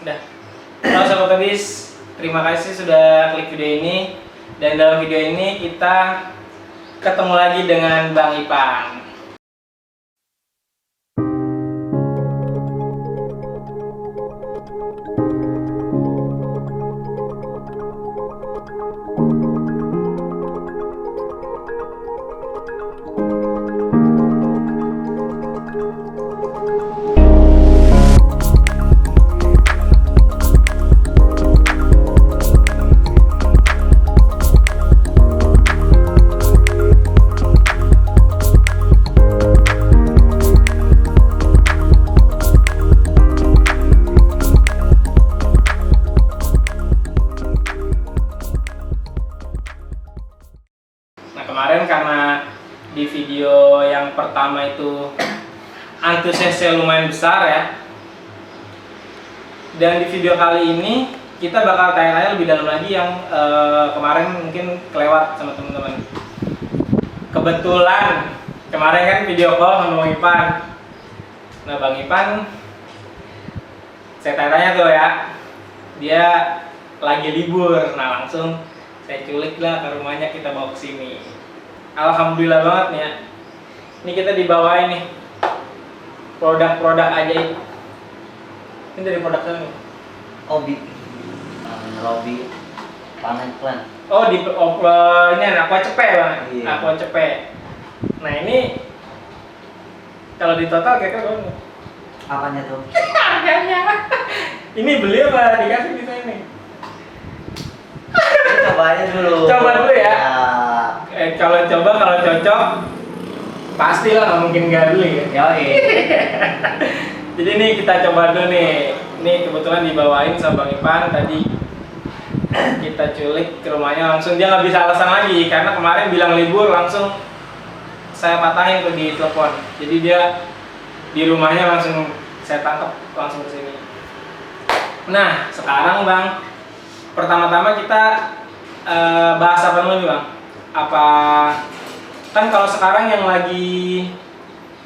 Udah. Halo Sobat Tobis, terima kasih sudah klik video ini. Dan dalam video ini kita ketemu lagi dengan Bang Ipan. Kemarin karena di video yang pertama itu antusiasnya lumayan besar ya, dan di video kali ini kita bakal tanya-tanya lebih dalam lagi yang kemarin mungkin kelewat sama teman-teman. Kebetulan kemarin kan video call sama Bang Ipan. Nah Bang Ipan, saya tanya-tanya tuh ya, dia lagi libur, nah langsung saya culik lah ke rumahnya, kita bawa ke sini. Alhamdulillah banget nih ya. Ini kita dibawain nih produk-produk ajaib. Ini dari produk apa nih? Obi, Robi, panen plant. Oh ini aqua cepe bang. Iya. Aqua cepe. Nah ini kalau di total kira-kira berapa nih? Apanya tuh? Harganya. Ini beli apa dikasih bisa ini? Coba aja dulu. Coba dulu ya. Ya. Kalau cocok pastilah nggak mungkin nggak beli ya. Yoi. Jadi nih kita coba dulu nih. Ini kebetulan dibawain sama Bang Ipan tadi. Kita culik ke rumahnya langsung, dia nggak bisa alasan lagi karena kemarin bilang libur, langsung saya patahin tuh di telepon. Jadi dia di rumahnya langsung saya tangkap langsung ke sini. Nah sekarang Bang, pertama-tama kita bahas apa dulu nih Bang? Apa kan kalau sekarang yang lagi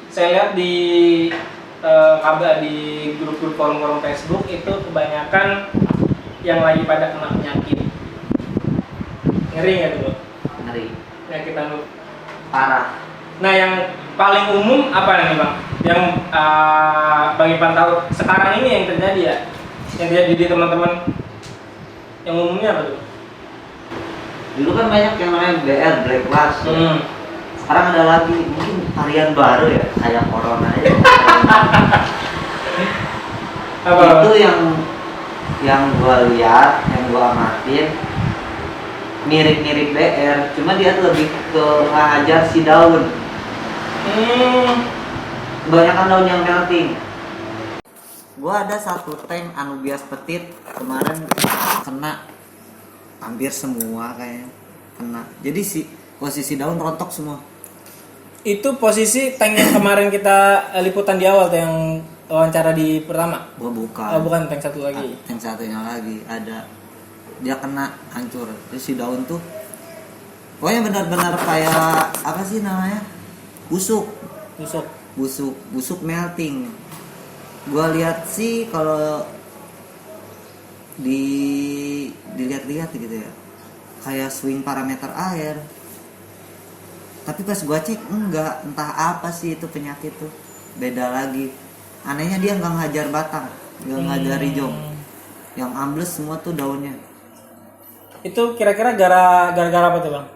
saya lihat di kabar di grup-grup forum-forum Facebook itu kebanyakan yang lagi pada kena penyakit. Ngeri nggak tuh? Ngeri. Penyakit anu Parah. Nah yang paling umum apa nih Bang? Yang Bang Ipan tahu sekarang ini yang terjadi ya? Yang terjadi di teman-teman, yang umumnya apa tuh? Dulu kan banyak yang namanya BL, Black Flash. Sekarang ada lagi, mungkin varian baru ya, kayak corona ya. Apa? Itu yang gua lihat, yang gua amatin mirip-mirip BR, cuma dia tuh lebih ke ngajar si daun. Kebanyakan daun yang melting. Gua ada satu tank Anubias Petit kemarin kena hampir semua kayaknya kena. Jadi si posisi daun rontok semua. Itu posisi tank yang kemarin kita liputan di awal tuh, yang wawancara di pertama. Gua bukan. Oh bukan, tank satu lagi. Tank satunya lagi ada, dia kena hancur. Terus si daun tuh pokoknya benar-benar kayak apa sih namanya? Busuk melting. Gua lihat sih kalau dilihat-lihat gitu ya, kayak swing parameter air. Tapi pas gua cek enggak, entah apa sih itu penyakit tuh. Beda lagi. Anehnya dia nggak ngajar batang, nggak ngajar rijong. Yang ambles semua tuh daunnya. Itu kira-kira gara-gara apa tuh Bang?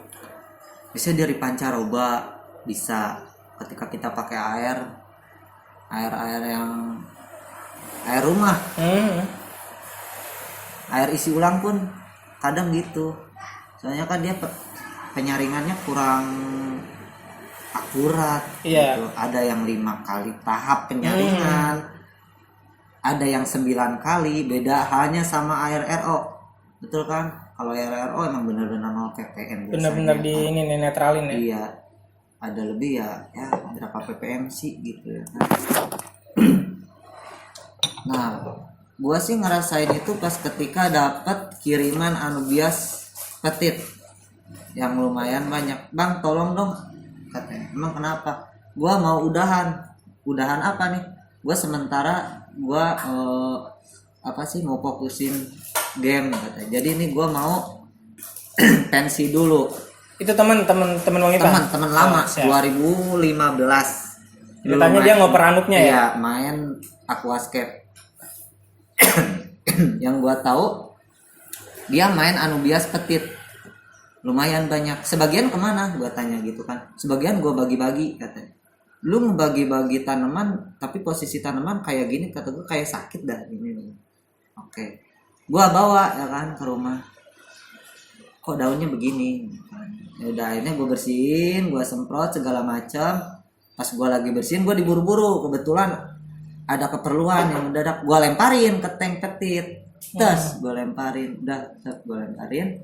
Bisa dari pancaroba, bisa ketika kita pakai air yang air rumah, air isi ulang pun kadang gitu. Soalnya kan dia penyaringannya kurang akurat. Iya. Gitu. Ada yang 5 kali tahap penyaringan, ada yang 9 kali, beda hanya sama air RO. Betul kan? Kalau air RO emang benar-benar 0 ppm biasanya. Benar-benar di ini nih, netralin ya. Iya. Ada lebih ya berapa ppm sih gitu ya. Nah, gua sih ngerasain itu pas ketika dapat kiriman Anubias Petit yang lumayan banyak. Bang, tolong dong, katanya. Emang kenapa? Gua mau udahan apa nih? Gua sementara apa sih mau fokusin game katanya. Jadi ini gue mau pensi dulu. Itu teman Bang Ipan? Teman lama, siap. 2015. Ceritanya dia ngoper anuknya ya? Iya, main aquascape. Yang gua tahu dia main Anubias Petit. Lumayan banyak. Sebagian kemana? Gua tanya gitu kan. Sebagian gua bagi-bagi katanya. Lu ngebagi-bagi tanaman, tapi posisi tanaman kayak gini, kata gua kayak sakit dah ini. Oke. Gua bawa ya kan ke rumah. Kok daunnya begini? Ya udah, akhirnya gue bersihin, gue semprot segala macam. Pas gue lagi bersihin, gue diburu-buru. Kebetulan ada keperluan yang mendadak, gue lemparin ke tank Petit. Terus gue lemparin, gue lemparin.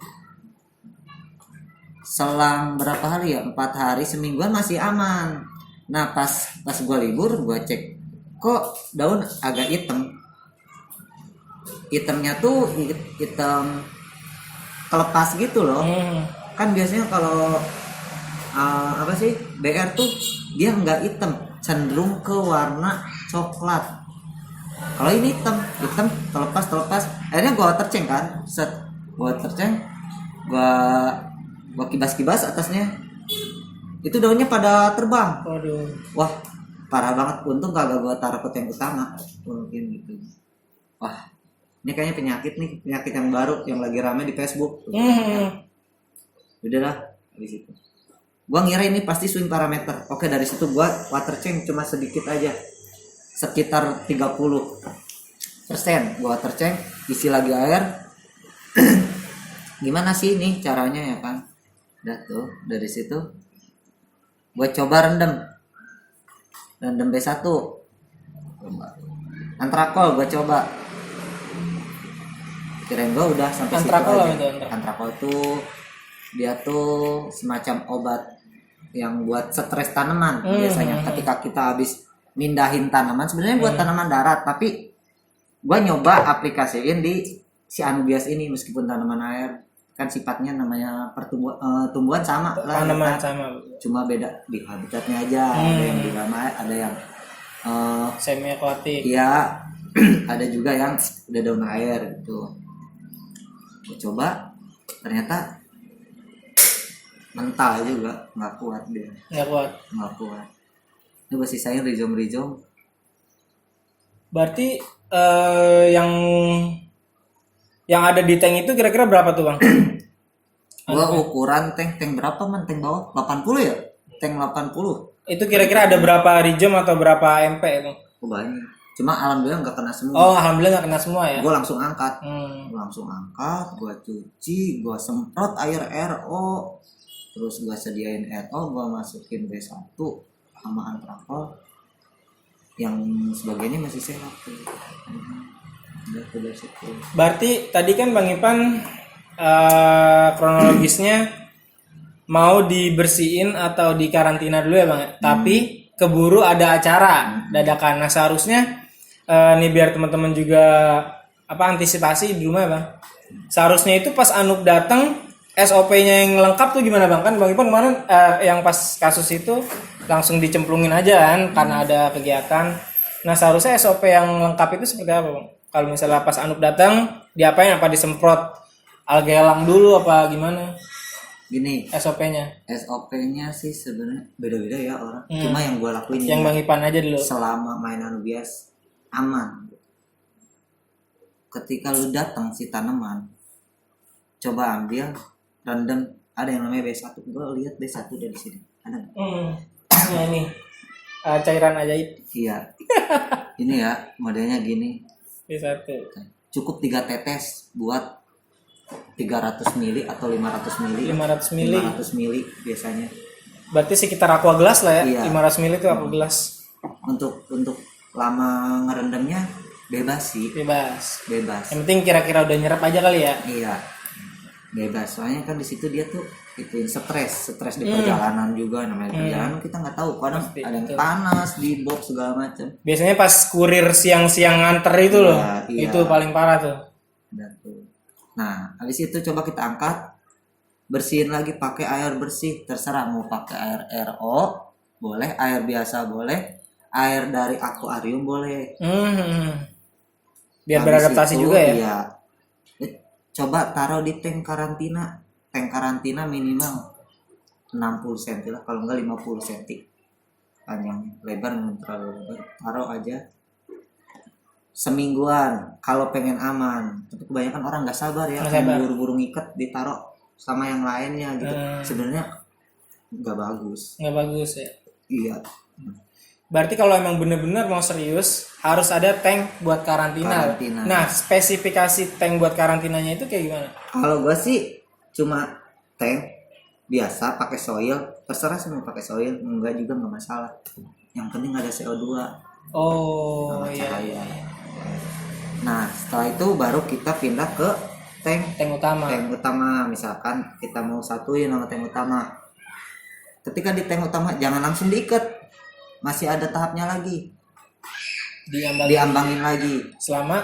Selang berapa hari ya? 4 hari, semingguan masih aman. Nah pas gue libur, gue cek, kok daun agak hitam. Hitamnya tuh hitam kelepas gitu loh. Kan biasanya kalau apa sih BR tuh dia nggak hitam, cenderung ke warna coklat. Kalau ini hitam terlepas. Akhirnya gua terceng kan, gua kibas atasnya, itu daunnya pada terbang. Waduh. Wah parah banget, untung kagak gua taruh ke tank utama mungkin gitu. Wah ini kayaknya penyakit yang baru yang lagi rame di Facebook. Udahlah habis itu gua ngira ini pasti swing parameter. Oke, dari situ gua water change cuma sedikit aja, sekitar 30% gua water change, isi lagi air. Gimana sih ini caranya ya kan. Udah tuh dari situ gua coba rendem B1 antrakol, gua coba, kirain gua udah sampai Antrakol situ aja. itu Antrakol tuh dia tuh semacam obat yang buat stres tanaman. Biasanya ketika kita habis mindahin tanaman, sebenarnya buat tanaman darat, tapi gua nyoba aplikasiin di si Anubias ini. Meskipun tanaman air kan sifatnya namanya tumbuhan sama lah, Tanaman kan? sama. Cuma beda di habitatnya aja. Ada yang di dalam air, ada yang semi akuatik. iya. Ada juga yang udah daun air gitu. Gua coba, ternyata mental juga nggak kuat dia. Nggak kuat. Ini masih saya rizom. Berarti yang ada di tank itu kira-kira berapa tuh Bang? Gua ukuran tank berapa man? Tank bawah 80 ya? Tank 80. Itu kira-kira ada berapa rizom atau berapa MP itu? Oh, banyak. Cuma alhamdulillah nggak kena semua. Oh alhamdulillah nggak kena semua ya? Gua langsung angkat. Gua cuci, gua semprot air RO. Terus gua sediain RO, gua masukin B1 sama antrakol. Yang sebagiannya masih sehat tuh. Udah situ. Berarti tadi kan Bang Ipan kronologisnya mau dibersihin atau dikarantina dulu ya Bang. Tapi keburu ada acara dadakan. Nah seharusnya nih biar teman-teman juga antisipasi di rumah ya Bang. Seharusnya itu pas Anuk datang SOP-nya yang lengkap tuh gimana Bang? Kan Bang Ipan kemarin yang pas kasus itu langsung dicemplungin aja kan karena ada kegiatan. Nah seharusnya SOP yang lengkap itu seperti apa Bang? Kalau misalnya pas Anuk datang diapain, apa disemprot algelang dulu apa gimana? Gini, SOP-nya sih sebenarnya beda-beda ya orang. Cuma yang gua lakuin yang Bang Ipan aja dulu. Selama main Anubias aman. Ketika lu datang si tanaman, coba ambil rendem, ada yang namanya B1. Gua lihat B1 dari sini. Ada nggak? Nah ini cairan ajaib. Iya. Ini ya modelnya gini. B1. Cukup 3 tetes buat 300 mili atau 500 mili. 500 mili biasanya. Berarti sekitar aqua gelas lah ya. Iya. 500 mili itu aqua gelas. Untuk lama ngerendamnya bebas sih. Bebas. Yang penting kira-kira udah nyerap aja kali ya. Iya. Bebas. Soalnya kan di situ dia tuh ituin stres di perjalanan juga, namanya perjalanan kita nggak tahu, kadang pasti, ada yang panas di box segala macam. Biasanya pas kurir siang-siang nganter itu loh. Iya. Itu paling parah tuh. Nah, habis itu coba kita angkat, bersihin lagi pakai air bersih, terserah mau pakai air RO boleh, air biasa boleh, air dari akuarium boleh. Biar Habis beradaptasi itu, juga ya. Iya. Coba taruh di tank karantina. Tank karantina minimal 60 cm lah, kalau enggak 50 cm panjangnya. Lebar nggak terlalu lebar. Taruh aja semingguan kalau pengen aman. Tapi kebanyakan orang nggak sabar ya, Nggak sabar. buru-buru ngikat ditaruh sama yang lainnya gitu. Sebenarnya nggak bagus. Nggak bagus ya. Iya. Berarti kalau emang bener-bener mau serius harus ada tank buat karantina. Karantina. Nah, spesifikasi tank buat karantinanya itu kayak gimana? Kalau gua sih cuma tank biasa pakai soil, terserah sih mau pakai soil, enggak juga nggak masalah. Yang penting ada CO2 Oh sama iya. cahaya. Nah, setelah itu baru kita pindah ke tank Tank utama. tank utama. Misalkan kita mau satuin sama tank utama. Ketika di tank utama jangan langsung diikat. Masih ada tahapnya lagi. Diambangin lagi. Selama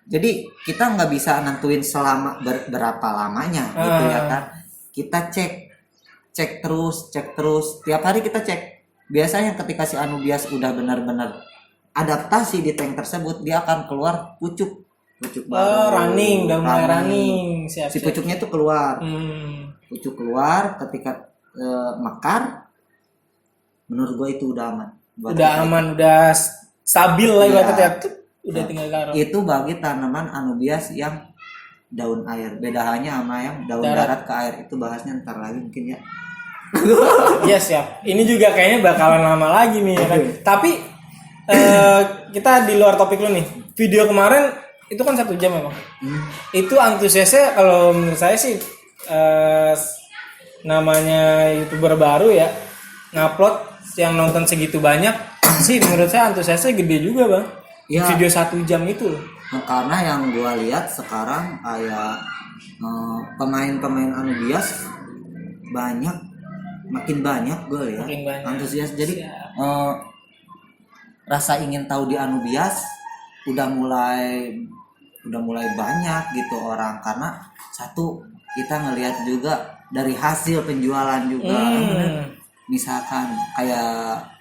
Jadi kita nggak bisa nentuin selama berapa lamanya gitu ya kan. Kita cek terus. Tiap hari kita cek. Biasanya ketika si anubias udah benar-benar adaptasi di tank tersebut, dia akan keluar pucuk baru. running, udah mulai running. Siap. Si pucuknya itu keluar. Hmm. Pucuk keluar ketika mekar. Menurut gue itu udah aman. Udah aman, udah stabil lah Iya. ibaratnya. Udah tinggal taruh. Itu bagi tanaman anubias yang daun air. Beda halnya sama yang daun Darat. darat ke air. Itu bahasnya ntar lagi mungkin ya. Iya siap. Ini juga kayaknya bakalan lama lagi nih ya kan. Tapi kita di luar topik lu nih. Video kemarin itu kan 1 jam emang. Itu antusiasnya kalau menurut saya sih namanya YouTuber baru ya, ngupload yang nonton segitu banyak sih menurut saya antusiasnya gede juga bang. Ya. Video 1 jam itu loh. Nah, karena yang gua lihat sekarang kayak pemain-pemain anubias makin banyak gue lihat Makin banyak. antusias. Jadi rasa ingin tahu di anubias udah mulai banyak gitu orang, karena satu kita ngelihat juga dari hasil penjualan juga. Misalkan kayak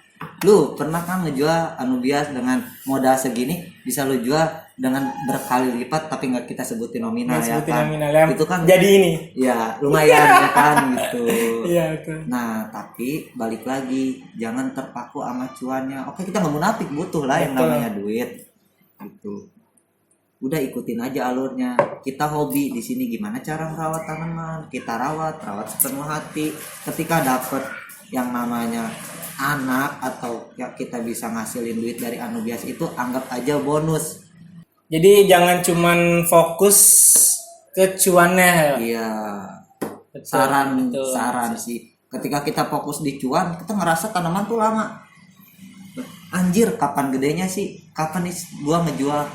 lu pernah kan ngejual anubias dengan modal segini, bisa lu jual dengan berkali lipat tapi nggak kita sebutin nominal ya kan. Itu kan jadi ini. ya lumayan ya kan gitu. Iya betul. Nah tapi balik lagi, jangan terpaku sama cuannya. Oke, kita nggak munafik, butuh lah yang Betul. namanya duit gitu. Udah ikutin aja alurnya. Kita hobi di sini, gimana cara merawat tanaman, kita rawat sepenuh hati. Ketika dapet yang namanya anak atau ya kita bisa ngasilin duit dari anubias itu, anggap aja bonus. Jadi jangan cuman fokus ke cuannya. Iya. Betul. Saran sih. Ketika kita fokus di cuan, kita ngerasa tanaman tuh lama. Anjir, kapan gedenya sih? Kapan nih gua ngejual?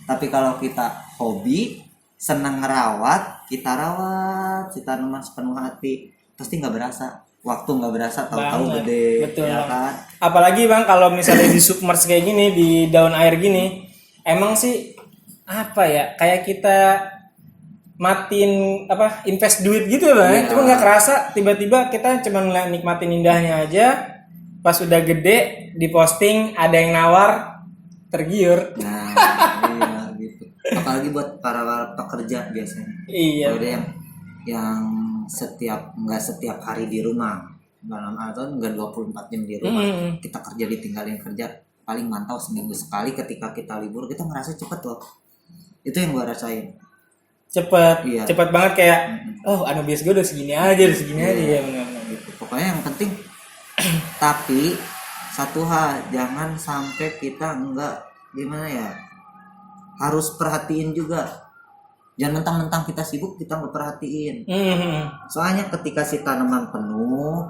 Tapi kalau kita hobi, senang ngerawat, kita rawat si tanaman sepenuh hati, pasti nggak berasa. Waktu nggak berasa, tahu-tahu Banget. gede. Betul. Ya kan? Apalagi bang kalau misalnya di submerge kayak gini, di daun air gini, emang sih apa ya, kayak kita matiin invest duit gitu ya bang. Iya. Cuma nggak kerasa, tiba-tiba kita cuma nikmatin indahnya aja. Pas udah gede diposting, ada yang nawar, tergiur. Nah, iya gitu. Apalagi buat para pekerja biasanya. Iya. Kalau ada yang nggak setiap hari di rumah, dalam atau nggak 24 jam di rumah, kita kerja ditinggalin kerja, paling mantau seminggu sekali. Ketika kita libur, kita ngerasa cepet loh. Itu yang gua rasain. Iya. Cepet banget kayak anubias gue udah segini aja ya benar-benar. Gitu. Pokoknya yang penting tapi satu hal, jangan sampai kita harus perhatiin juga. Jangan mentang-mentang kita sibuk kita nggak perhatiin. Soalnya ketika si tanaman penuh,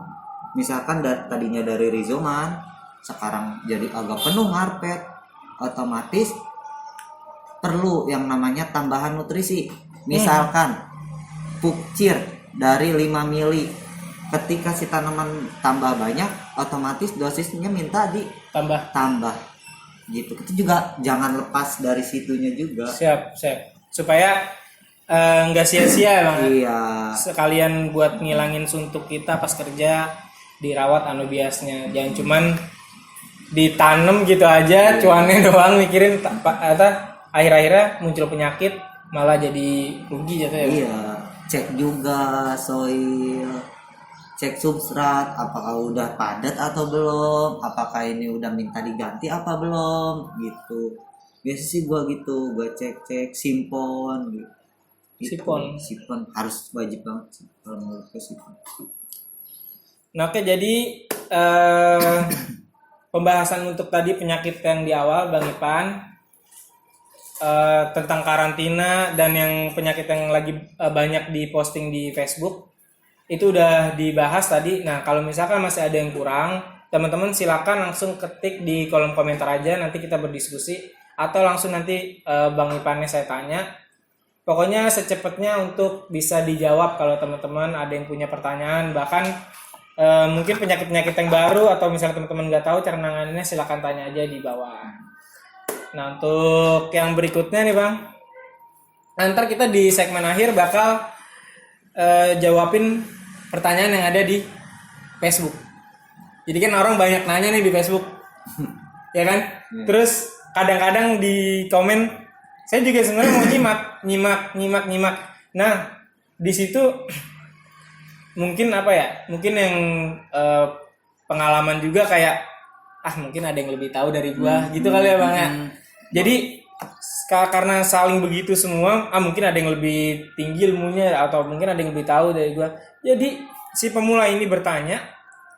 misalkan tadinya dari rhizoman, sekarang jadi agak penuh ngarpet, otomatis perlu yang namanya tambahan nutrisi. Misalkan pupcir dari 5 mili. Ketika si tanaman tambah banyak, otomatis dosisnya minta tambah. Gitu. Itu juga jangan lepas dari situnya juga. Siap. Supaya nggak sia-sia bang. Iya. Sekalian buat ngilangin suntuk kita pas kerja, dirawat anubiasnya. Jangan cuman ditanam gitu aja, cuannya doang mikirin akhir-akhirnya muncul penyakit malah jadi rugi jatuh ya. Iya, cek juga soil, cek substrat apakah udah padat atau belum, apakah ini udah minta diganti apa belum gitu. Biasa sih gua gitu, gua cek simpon gitu. Sipon harus wajib banget sih kalau menurut gue sipon. Nah, oke, jadi pembahasan untuk tadi penyakit yang di awal Bang Ipan, tentang karantina dan yang penyakit yang lagi banyak diposting di Facebook itu udah dibahas tadi. Nah, kalau misalkan masih ada yang kurang, teman-teman silakan langsung ketik di kolom komentar aja, nanti kita berdiskusi atau langsung nanti Bang Ipannya saya tanya. Pokoknya secepatnya untuk bisa dijawab kalau teman-teman ada yang punya pertanyaan, bahkan mungkin penyakit-penyakit yang baru atau misalnya teman-teman nggak tahu cara nanganinnya, silakan tanya aja di bawah. Nah, untuk yang berikutnya nih Bang, ntar kita di segmen akhir bakal jawabin pertanyaan yang ada di Facebook. Jadi kan orang banyak nanya nih di Facebook, ya kan? Terus kadang-kadang di komen, saya juga sebenarnya mau nyimak. Nah, di situ mungkin apa ya? Mungkin yang pengalaman juga kayak mungkin ada yang lebih tahu dari gua gitu kali ya Bang ya. Jadi karena saling begitu semua, mungkin ada yang lebih tinggi ilmunya atau mungkin ada yang lebih tahu dari gua. Jadi si pemula ini bertanya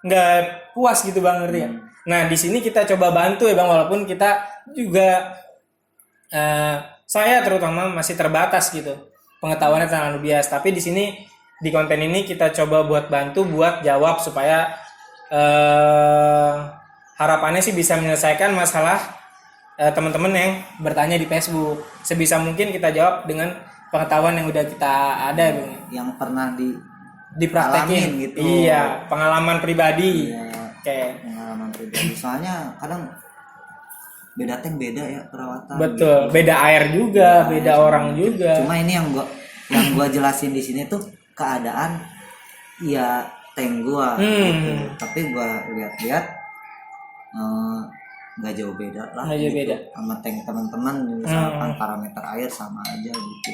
nggak puas gitu Bang, ngerti ya? Nah, di sini kita coba bantu ya Bang, walaupun kita juga saya terutama masih terbatas gitu pengetahuannya tentang anubias, tapi di sini di konten ini kita coba buat bantu buat jawab supaya harapannya sih bisa menyelesaikan masalah teman-teman yang bertanya di Facebook. Sebisa mungkin kita jawab dengan pengetahuan yang udah kita ada Bang, yang pernah dipraktekin gitu. Iya, pengalaman pribadi. Iya, Oke. pengalaman pribadi. Soalnya kadang beda tank beda ya perawatan. Betul, gitu. beda air juga, beda orang juga. Cuma ini yang gua jelasin di sini tuh keadaan ya tank gua gitu. Tapi gua lihat-lihat nggak jauh beda lah. Nggak jauh beda. Sama tank teman-teman misalkan parameter air sama aja gitu.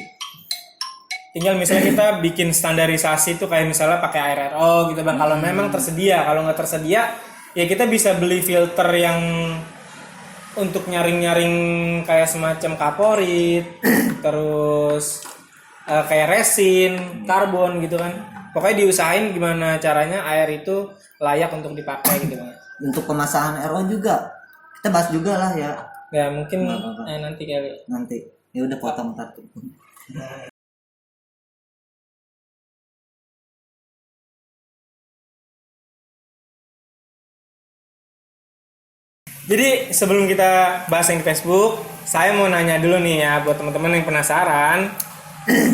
Tinggal misalnya kita bikin standarisasi tuh kayak misalnya pakai air RO gitu Bang. Kalau memang tersedia, kalau nggak tersedia ya kita bisa beli filter yang untuk nyaring-nyaring kayak semacam kaporit, terus kayak resin, karbon gitu kan. Pokoknya diusahain gimana caranya air itu layak untuk dipakai gitu Bang. Untuk pemasangan RO juga kita bahas juga lah ya. Ya mungkin nanti kali. Nanti. Ya udah potong satu. Jadi sebelum kita bahas yang di Facebook, saya mau nanya dulu nih ya buat teman-teman yang penasaran,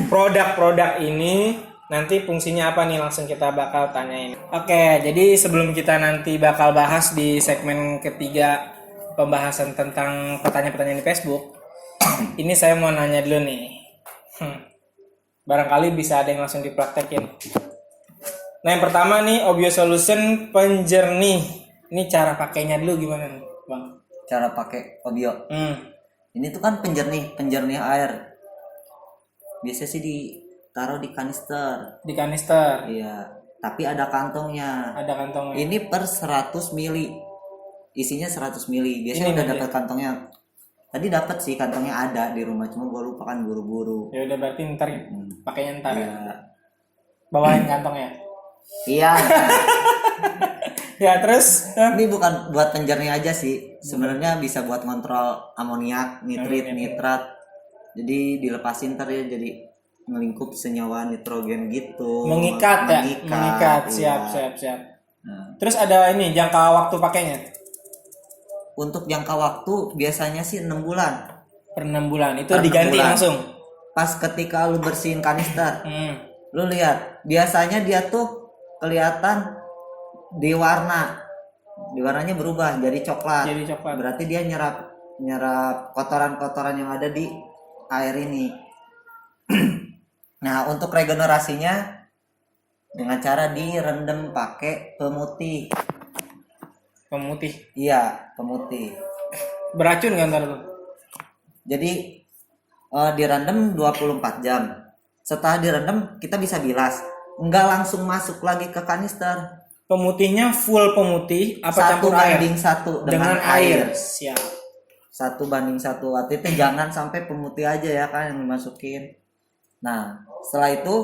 produk-produk ini nanti fungsinya apa nih, langsung kita bakal tanyain. Oke, jadi sebelum kita nanti bakal bahas di segmen ketiga pembahasan tentang pertanyaan-pertanyaan di Facebook, ini saya mau nanya dulu nih. Barangkali bisa ada yang langsung dipraktekin. Nah, yang pertama nih Obio Solution penjernih. Ini cara pakainya dulu gimana nih, Bang? Cara pakai Obio. Ini tuh kan penjernih air. Biasa sih ditaruh di kanister. Di kanister. Iya, tapi ada kantongnya. Ada kantongnya. Ini per 100 mili. Isinya 100 mili. Biasanya udah dapat kantongnya. Tadi dapat sih kantongnya ada di rumah, cuma gue lupa kan buru-buru. Ya udah berarti ntar pakainya ntar ya. Bawain kantongnya. Iya. Ya terus ini bukan buat penjernih aja sih, sebenarnya bisa buat kontrol amoniak, nitrat. Jadi dilepasin ntar ya, jadi melingkup senyawa nitrogen gitu. Mengikat. Siap. Nah. Terus ada ini jangka waktu pakainya. Untuk jangka waktu biasanya sih 6 bulan. Per 6 bulan itu diganti langsung. Pas ketika lu bersihin kanister, lu lihat biasanya dia tuh kelihatan di warnanya berubah jadi coklat. Berarti dia nyerap kotoran-kotoran yang ada di air ini. Nah, untuk regenerasinya dengan cara direndam pakai pemutih. Iya, pemutih. Beracun kan ntar tuh? Jadi direndam 24 jam. Setelah direndam kita bisa bilas. Nggak langsung masuk lagi ke kanister. Pemutihnya full pemutih apa Satu campur air? banding satu Dengan air. Siap. 1:1. Waktu itu jangan sampai pemutih aja ya kan yang dimasukin. Nah, setelah itu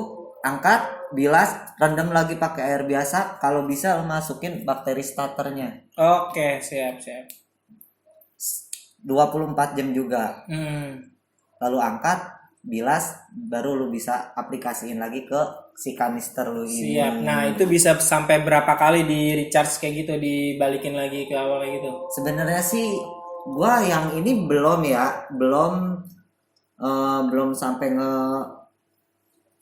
angkat, bilas, rendam lagi pakai air biasa. Kalau bisa lo masukin bakteri starternya. Oke, siap. 24 jam juga. Hmm. Lalu angkat, bilas, baru lu bisa aplikasiin lagi ke si kanister lu ini. Siap. Nah, itu bisa sampai berapa kali di recharge kayak gitu, dibalikin lagi ke awal kayak gitu? Sebenarnya sih gua yang ini belum sampai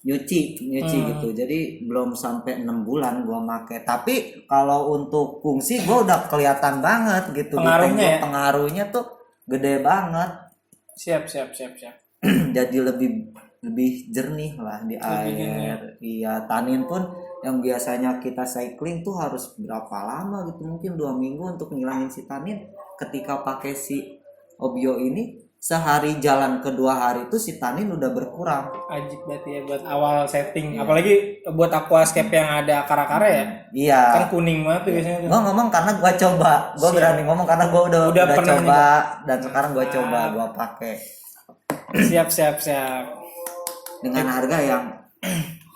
nyuci gitu. Jadi belum sampai 6 bulan gua make. Tapi kalau untuk fungsi gua udah kelihatan banget gitu. Pengaruhnya ya? Pengaruhnya tuh gede banget. Siap. Jadi lebih jernih lah di air. Iya, tanin pun yang biasanya kita cycling tuh harus berapa lama gitu, mungkin 2 minggu untuk ngilangin si tanin. Ketika pakai si Obio ini sehari jalan ke 2 hari itu si tanin udah berkurang. Ajib berarti ya buat awal setting. Iya. Apalagi buat aquascape yang ada akar-akar ya. Iya. Kan kuning banget tuh biasanya tuh. Gua ngomong karena gua coba. Gua berani ngomong karena gua udah pernah coba dan sekarang gua coba, gua pakai. Siap. Dengan harga yang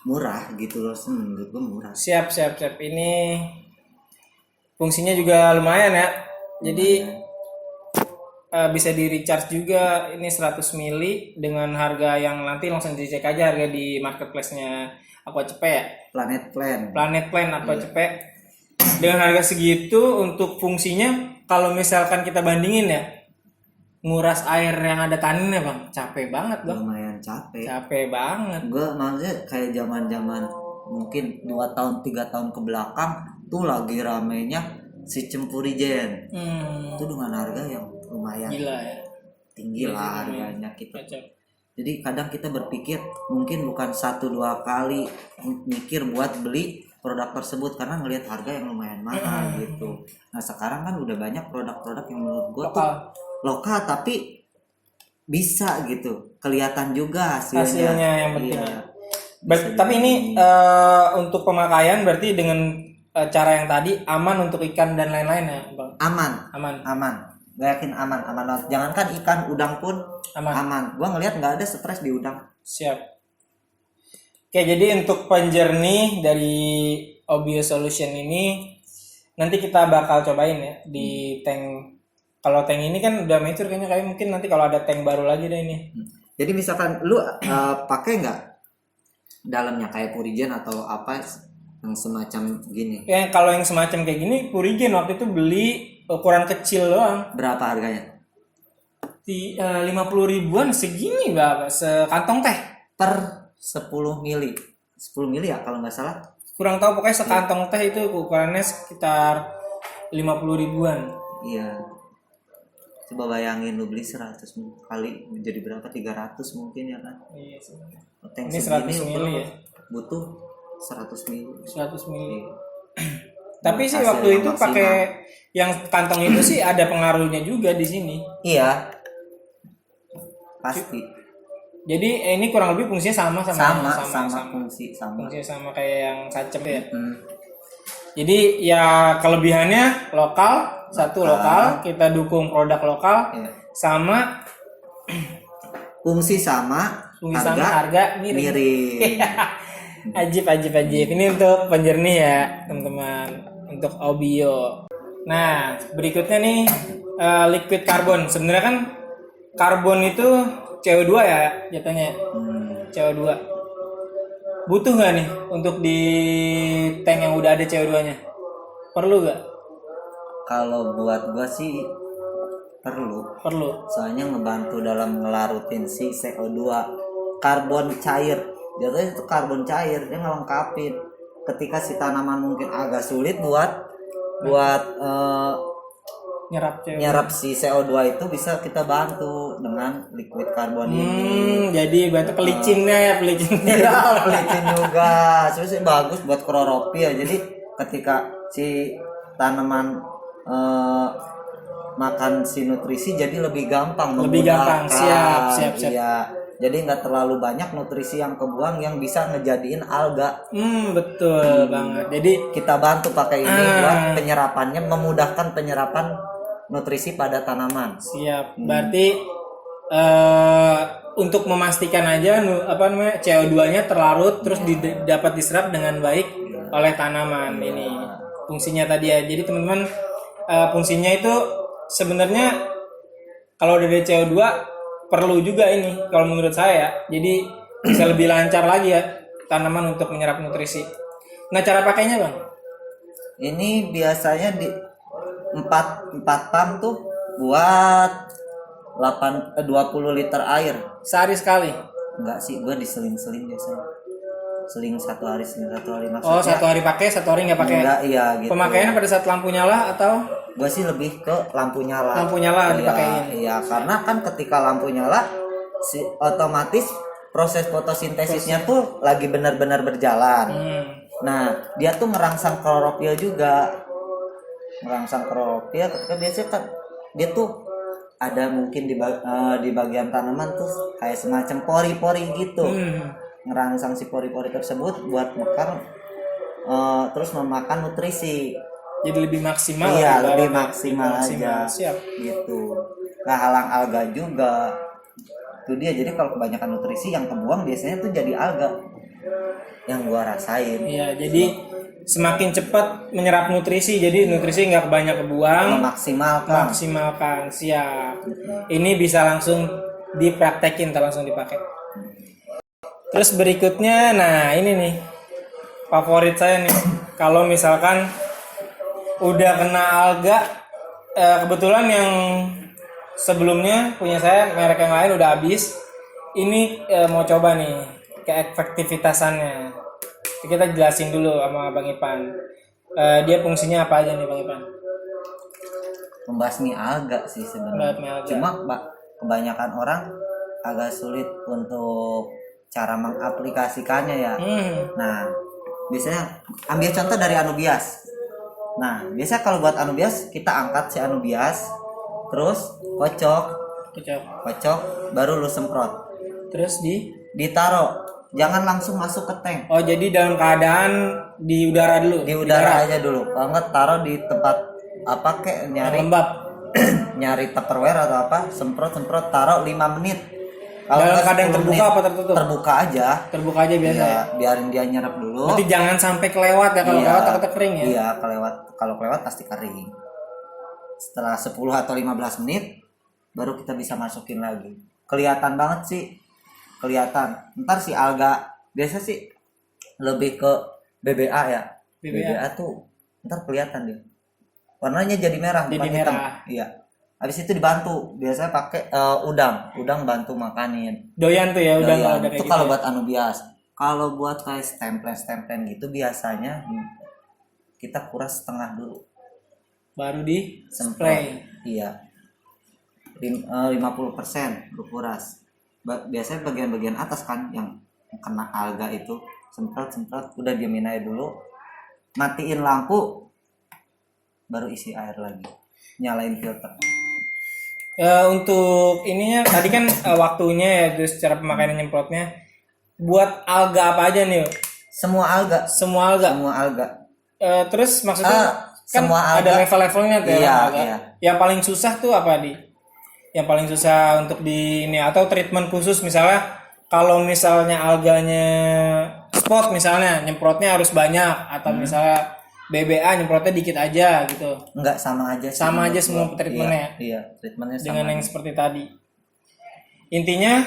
murah gitu loh, menurut gua murah. Siap. Ini fungsinya juga lumayan ya. Jadi bisa di recharge juga. Ini 100 mili dengan harga yang nanti langsung dicek aja harga di marketplace-nya Aquacepe ya. Planet Plan Aquacepe. Dengan harga segitu untuk fungsinya, kalau misalkan kita bandingin ya, nguras air yang ada taninnya bang, capek banget bang. Lumayan capek Banget. Gue maksudnya kayak zaman mungkin 2 tahun 3 tahun ke belakang tuh lagi ramenya si Cempurigen. Itu dengan harga yang lumayan gila ya, tinggi lah harganya kita. Kacau. Jadi kadang kita berpikir mungkin bukan 1-2 kali mikir buat beli produk tersebut karena ngelihat harga yang lumayan mahal gitu. Nah sekarang kan udah banyak produk-produk yang menurut gue tuh lokal tapi bisa gitu, kelihatan juga hasilnya yang penting. Iya. Tapi ini untuk pemakaian berarti dengan cara yang tadi aman untuk ikan dan lain-lain ya bang? Aman. Gue yakin aman banget. Jangankan ikan, udang pun aman. Gue ngelihat nggak ada stres di udang. Siap. Oke, jadi untuk penjernih dari Obio Solution ini nanti kita bakal cobain ya di tank. Kalau tank ini kan udah mature kayaknya, kayak mungkin nanti kalau ada tank baru lagi deh ini. Jadi misalkan lu pakai nggak dalamnya kayak Purigen atau apa yang semacam gini? Ya kalau yang semacam kayak gini Purigen waktu itu beli ukuran kecil doang. Berapa harganya? 50 ribuan segini Bapak, sekantong teh per 10 mili. 10 mili ya kalau nggak salah. Kurang tahu, pokoknya sekantong teh itu ukurannya sekitar 50 ribuan. Iya. Coba bayangin lu beli 100 kali jadi berapa? 300 mungkin ya kan? Iya sih. Ini 100 mili ya. Butuh 100 mili. 100 mili. Tapi sih waktu itu pakai yang kantong itu sih ada pengaruhnya juga di sini. Iya. Pasti. Jadi ini kurang lebih fungsinya sama fungsinya sama kayak yang sacep ya. Jadi ya kelebihannya lokal, lokal, kita dukung produk lokal, sama fungsi sama, harga miring. Ajib. Ini untuk penjernih ya teman-teman, untuk Obio. Nah berikutnya nih liquid carbon. Sebenarnya kan karbon itu CO2 ya jatuhnya. CO2 butuh nggak nih untuk di tank yang udah ada CO2-nya? Perlu nggak? Kalau buat gua sih perlu. Soalnya ngebantu dalam ngelarutin si CO2. Karbon cair. Jatuhnya itu karbon cair, dia ngelengkapin. Ketika si tanaman mungkin agak sulit buat nyerap si CO2 itu, bisa kita bantu dengan liquid carbon ini. Jadi bantu pelicinnya. Pelicin juga. Sebenarnya bagus buat kloropi ya. Jadi ketika si tanaman makan si nutrisi jadi lebih gampang. Siap. Iya. Jadi nggak terlalu banyak nutrisi yang kebuang yang bisa ngejadiin alga. Betul banget. Jadi Kita bantu pakai ini buat penyerapannya, memudahkan penyerapan nutrisi pada tanaman. siap. Berarti untuk memastikan aja CO2-nya terlarut terus dapat diserap dengan baik oleh tanaman ini. Fungsinya tadi ya. Jadi teman-teman fungsinya itu sebenarnya kalau dari CO2 perlu juga ini kalau menurut saya. Jadi bisa lebih lancar lagi ya tanaman untuk menyerap nutrisi. Nah, cara pakainya, Bang? Ini biasanya di 4 pump tuh buat 20 liter air. Sehari sekali. Enggak sih, gue diseling-seling biasanya. Seling satu hari maksudnya. Oh, satu hari pakai, satu hari nggak pakai. Enggak, iya gitu. Pemakaiannya pada saat lampu nyala atau Gue sih lebih ke lampu nyala. lampu nyala Iya, dipakein? iya, karena kan ketika lampu nyala otomatis proses fotosintesisnya tuh lagi benar-benar berjalan. Nah, dia tuh merangsang klorofil juga. Merangsang klorofil ketika biasanya kan dia tuh ada mungkin di bagian tanaman tuh kayak semacam pori-pori gitu. Ngerangsang si pori-pori tersebut buat mekar terus memakan nutrisi. Jadi lebih maksimal. Iya, lebih maksimal aja. Siap. Gitu. Nah, halang alga juga. Itu dia. Jadi kalau kebanyakan nutrisi yang kebuang biasanya tuh jadi alga. Yang gua rasain. Iya, jadi semakin cepat menyerap nutrisi, jadi nutrisi nggak banyak kebuang. Maksimalkan. Siap. Ini bisa langsung dipraktekin, langsung dipakai. Terus berikutnya, nah ini nih favorit saya nih. Kalau misalkan udah kena alga, kebetulan yang sebelumnya punya saya merek yang lain udah habis. Ini mau coba nih keefektivitasannya. Kita jelasin dulu sama Bang Ipan. Dia fungsinya apa aja nih, Bang Ipan? Membasmi alga sih sebenarnya. Cuma kebanyakan orang agak sulit untuk cara mengaplikasikannya ya. Nah, biasanya ambil contoh dari anubias. Nah, biasa kalau buat anubias kita angkat si anubias, terus kocok, baru lu semprot. Terus ditaruh, jangan langsung masuk ke tank. Oh, jadi dalam keadaan di udara dulu. Di udara aja dulu. Kalau nggak taruh di tempat apa kayak nyari lembab. Nyari tupperware atau apa, semprot taruh 5 menit. Kalau dalam keadaan terbuka apa tertutup? Terbuka aja. Terbuka aja biasa. Iya, biarin dia nyerap dulu. Berarti jangan sampai kelewat ya, kalau kelewat takutnya kering ya. Iya, kalau kelewat pasti kering. Setelah 10 atau 15 menit baru kita bisa masukin lagi. Kelihatan banget sih. Ntar si alga biasa sih lebih ke BBA ya. BBA tuh ntar kelihatan deh. Warnanya jadi merah, bukan hitam. Iya. Habis itu dibantu, biasanya pakai udang bantu makanin. Doyan tuh ya, udang ada kayak itu kalau buat anubias. Kalau buat kayak stemplen gitu biasanya kita kuras setengah dulu. Baru di spray. Iya. 50% lu kuras. Biasanya bagian-bagian atas kan yang kena alga itu semprot udah diemin aja dulu. Matiin lampu baru isi air lagi. Nyalain filter. Untuk ininya tadi kan waktunya ya, terus cara pemakaian nyemprotnya buat alga apa aja nih? Semua alga. Terus maksudnya kan semua alga, ada level-levelnya tuh. Iya. Yang paling susah tuh apa yang paling susah untuk di ini atau treatment khusus, misalnya kalau misalnya alganya spot misalnya nyemprotnya harus banyak, atau misalnya BBA nyemprotnya dikit aja gitu. Enggak, sama aja semua treatmentnya. Iya, treatmentnya sama. Dengan yang seperti tadi. Intinya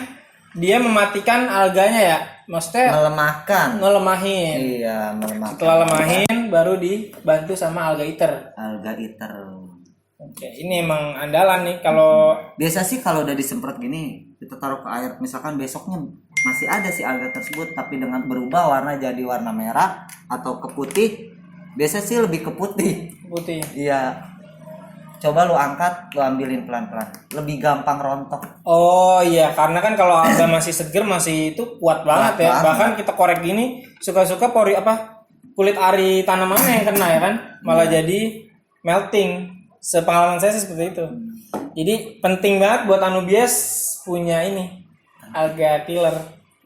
dia mematikan alganya ya. Maksudnya ngelemahin. Iya, melemahkan. Setelah lemahin baru dibantu sama alga eater. Oke, ini emang andalan nih kalau biasa sih kalau udah disemprot gini, kita taruh ke air, misalkan besoknya masih ada si alga tersebut tapi dengan berubah warna jadi warna merah atau ke putih. Biasa sih lebih ke putih. Iya. Coba lu angkat, lu ambilin pelan-pelan. Lebih gampang rontok. Oh iya, karena kan kalau alga masih seger masih itu kuat banget ya. Bahkan kita korek gini suka-suka kulit ari tanamannya yang kena ya kan, malah jadi melting. Sepengalaman saya sih seperti itu. Jadi penting banget buat anubias punya ini alga killer.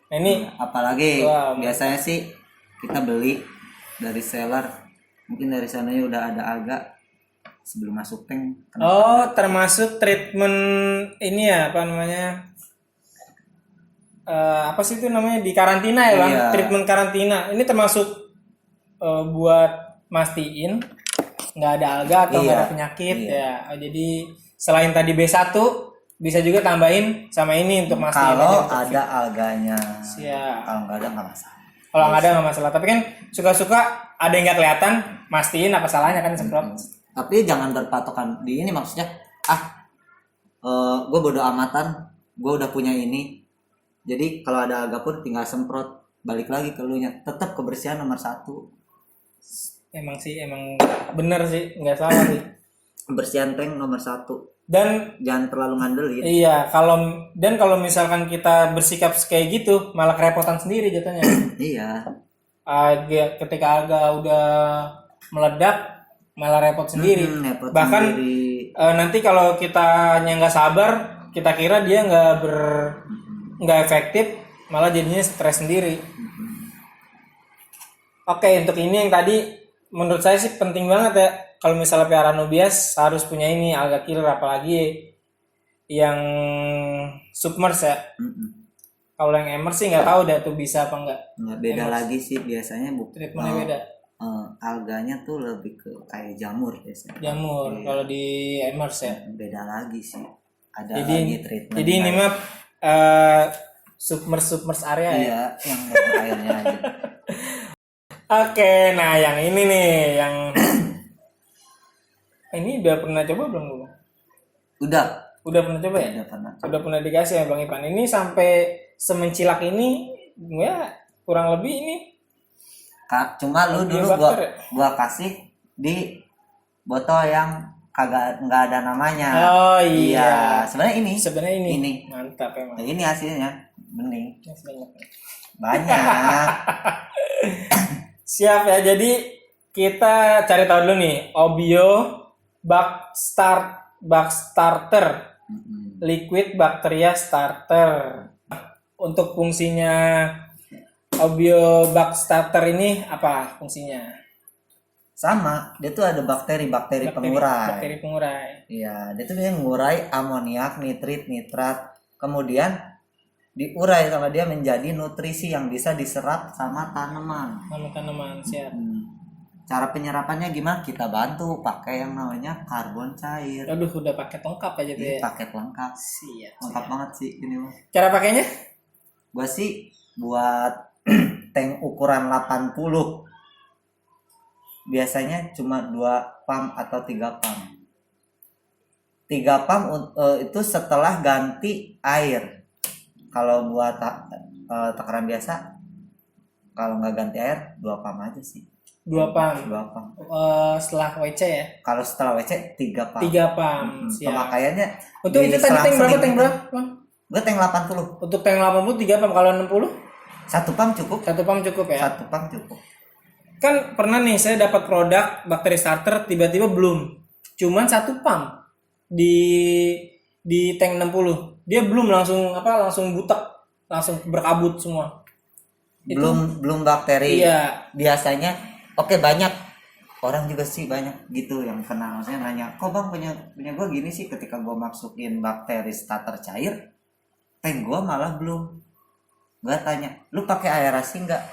Nah ini Apalagi Wah, biasanya sih kita beli dari seller, mungkin dari sananya udah ada alga sebelum masuk tank. termasuk treatment ini ya, apa namanya? Apa sih itu namanya, di karantina ya Bang? Iya. Treatment karantina. Ini termasuk buat mastiin nggak ada alga atau nggak ada penyakit ya. Jadi selain tadi B1 bisa juga tambahin sama ini untuk mastiin Kalau aja. ada alganya. Siap. Kalau nggak ada nggak masalah. Kalau nggak ada nggak masalah. Tapi kan suka-suka ada yang nggak kelihatan, mastiin apa salahnya kan semprot. Tapi jangan berpatokan di ini, maksudnya gue bodo amatan, gue udah punya ini. Jadi kalau ada alga pun tinggal semprot, balik lagi ke lu nya. Tetap kebersihan nomor 1. Emang bener sih, nggak salah sih. Kebersihan tank nomor 1. Dan Jangan terlalu ngandelin. iya, kalau misalkan kita bersikap kayak gitu, malah kerepotan sendiri jatuhnya. Iya. Ketika agak udah meledak, malah repot sendiri. Repot Bahkan sendiri. nanti kalau kita nggak sabar, kita kira dia nggak efektif, malah jadinya stres sendiri. Oke, untuk ini yang tadi menurut saya sih penting banget ya. Kalau misalnya pelihara Nubias harus punya ini alga killer, apalagi yang submerge ya. Kalau yang immerse sih nggak tahu deh tuh bisa apa enggak. Nggak, beda lagi sih biasanya Treatmentnya beda. Alganya tuh lebih ke kayak jamur biasanya. Jamur kalau di immerse ya. Beda lagi sih. Ada Jadi lagi treatment. Jadi ini mah submerge area ya. Iya, yang airnya aja. Oke, nah yang ini nih yang ini udah pernah coba belum Bu? Udah pernah coba ya? Udah pernah dikasih ya Bang Ipan. Ini sampai semencilak ini ya kurang lebih ini. Cuma lu dulu gua kasih di botol yang nggak ada namanya. Oh iya. Sebenarnya ini. Mantap emang. Nah, ini hasilnya bening. Banyak. Siap ya. Jadi kita cari tahu dulu nih Obio Bug Starter, Liquid Bacteria Starter. Untuk fungsinya Obio Bug Starter ini apa fungsinya? Sama, dia tuh ada bakteri pengurai. Bakteri pengurai. Iya, dia tuh dia ngurai amoniak, nitrit, nitrat, kemudian diurai sama dia menjadi nutrisi yang bisa diserap sama tanaman. Siap. Cara penyerapannya gimana? Kita bantu pakai yang namanya karbon cair. Aduh, udah paket lengkap aja tuh ya. Paket lengkap. Siap. Lengkap banget sih ini mah. Cara pakainya? Gua sih buat tank ukuran 80. Biasanya cuma 2 pump atau 3 pump. 3 pump itu setelah ganti air. Kalau buat takaran biasa, kalau nggak ganti air 2 pump aja sih. 2 pump. Setelah WC ya? Kalau setelah WC 3 pump. 3 pump. Pemakaiannya. Untuk itu tadi tank berapa? Gue tank 80. Untuk tank 80 3 pump, kalau 60? 1 pump cukup. 1 pump cukup ya? 1 pump cukup. Kan pernah nih saya dapat produk bakteri starter tiba-tiba belum. Cuman 1 pump di tank 60. Dia belum langsung butek, langsung berkabut semua. Belum bakteri. Iya. Biasanya banyak orang juga sih banyak gitu yang kena, maksudnya nanya, kok Bang punya gue gini sih, ketika gue masukin bakteri starter cair, tank gue malah belum. Gue tanya, lu pakai aerasi nggak?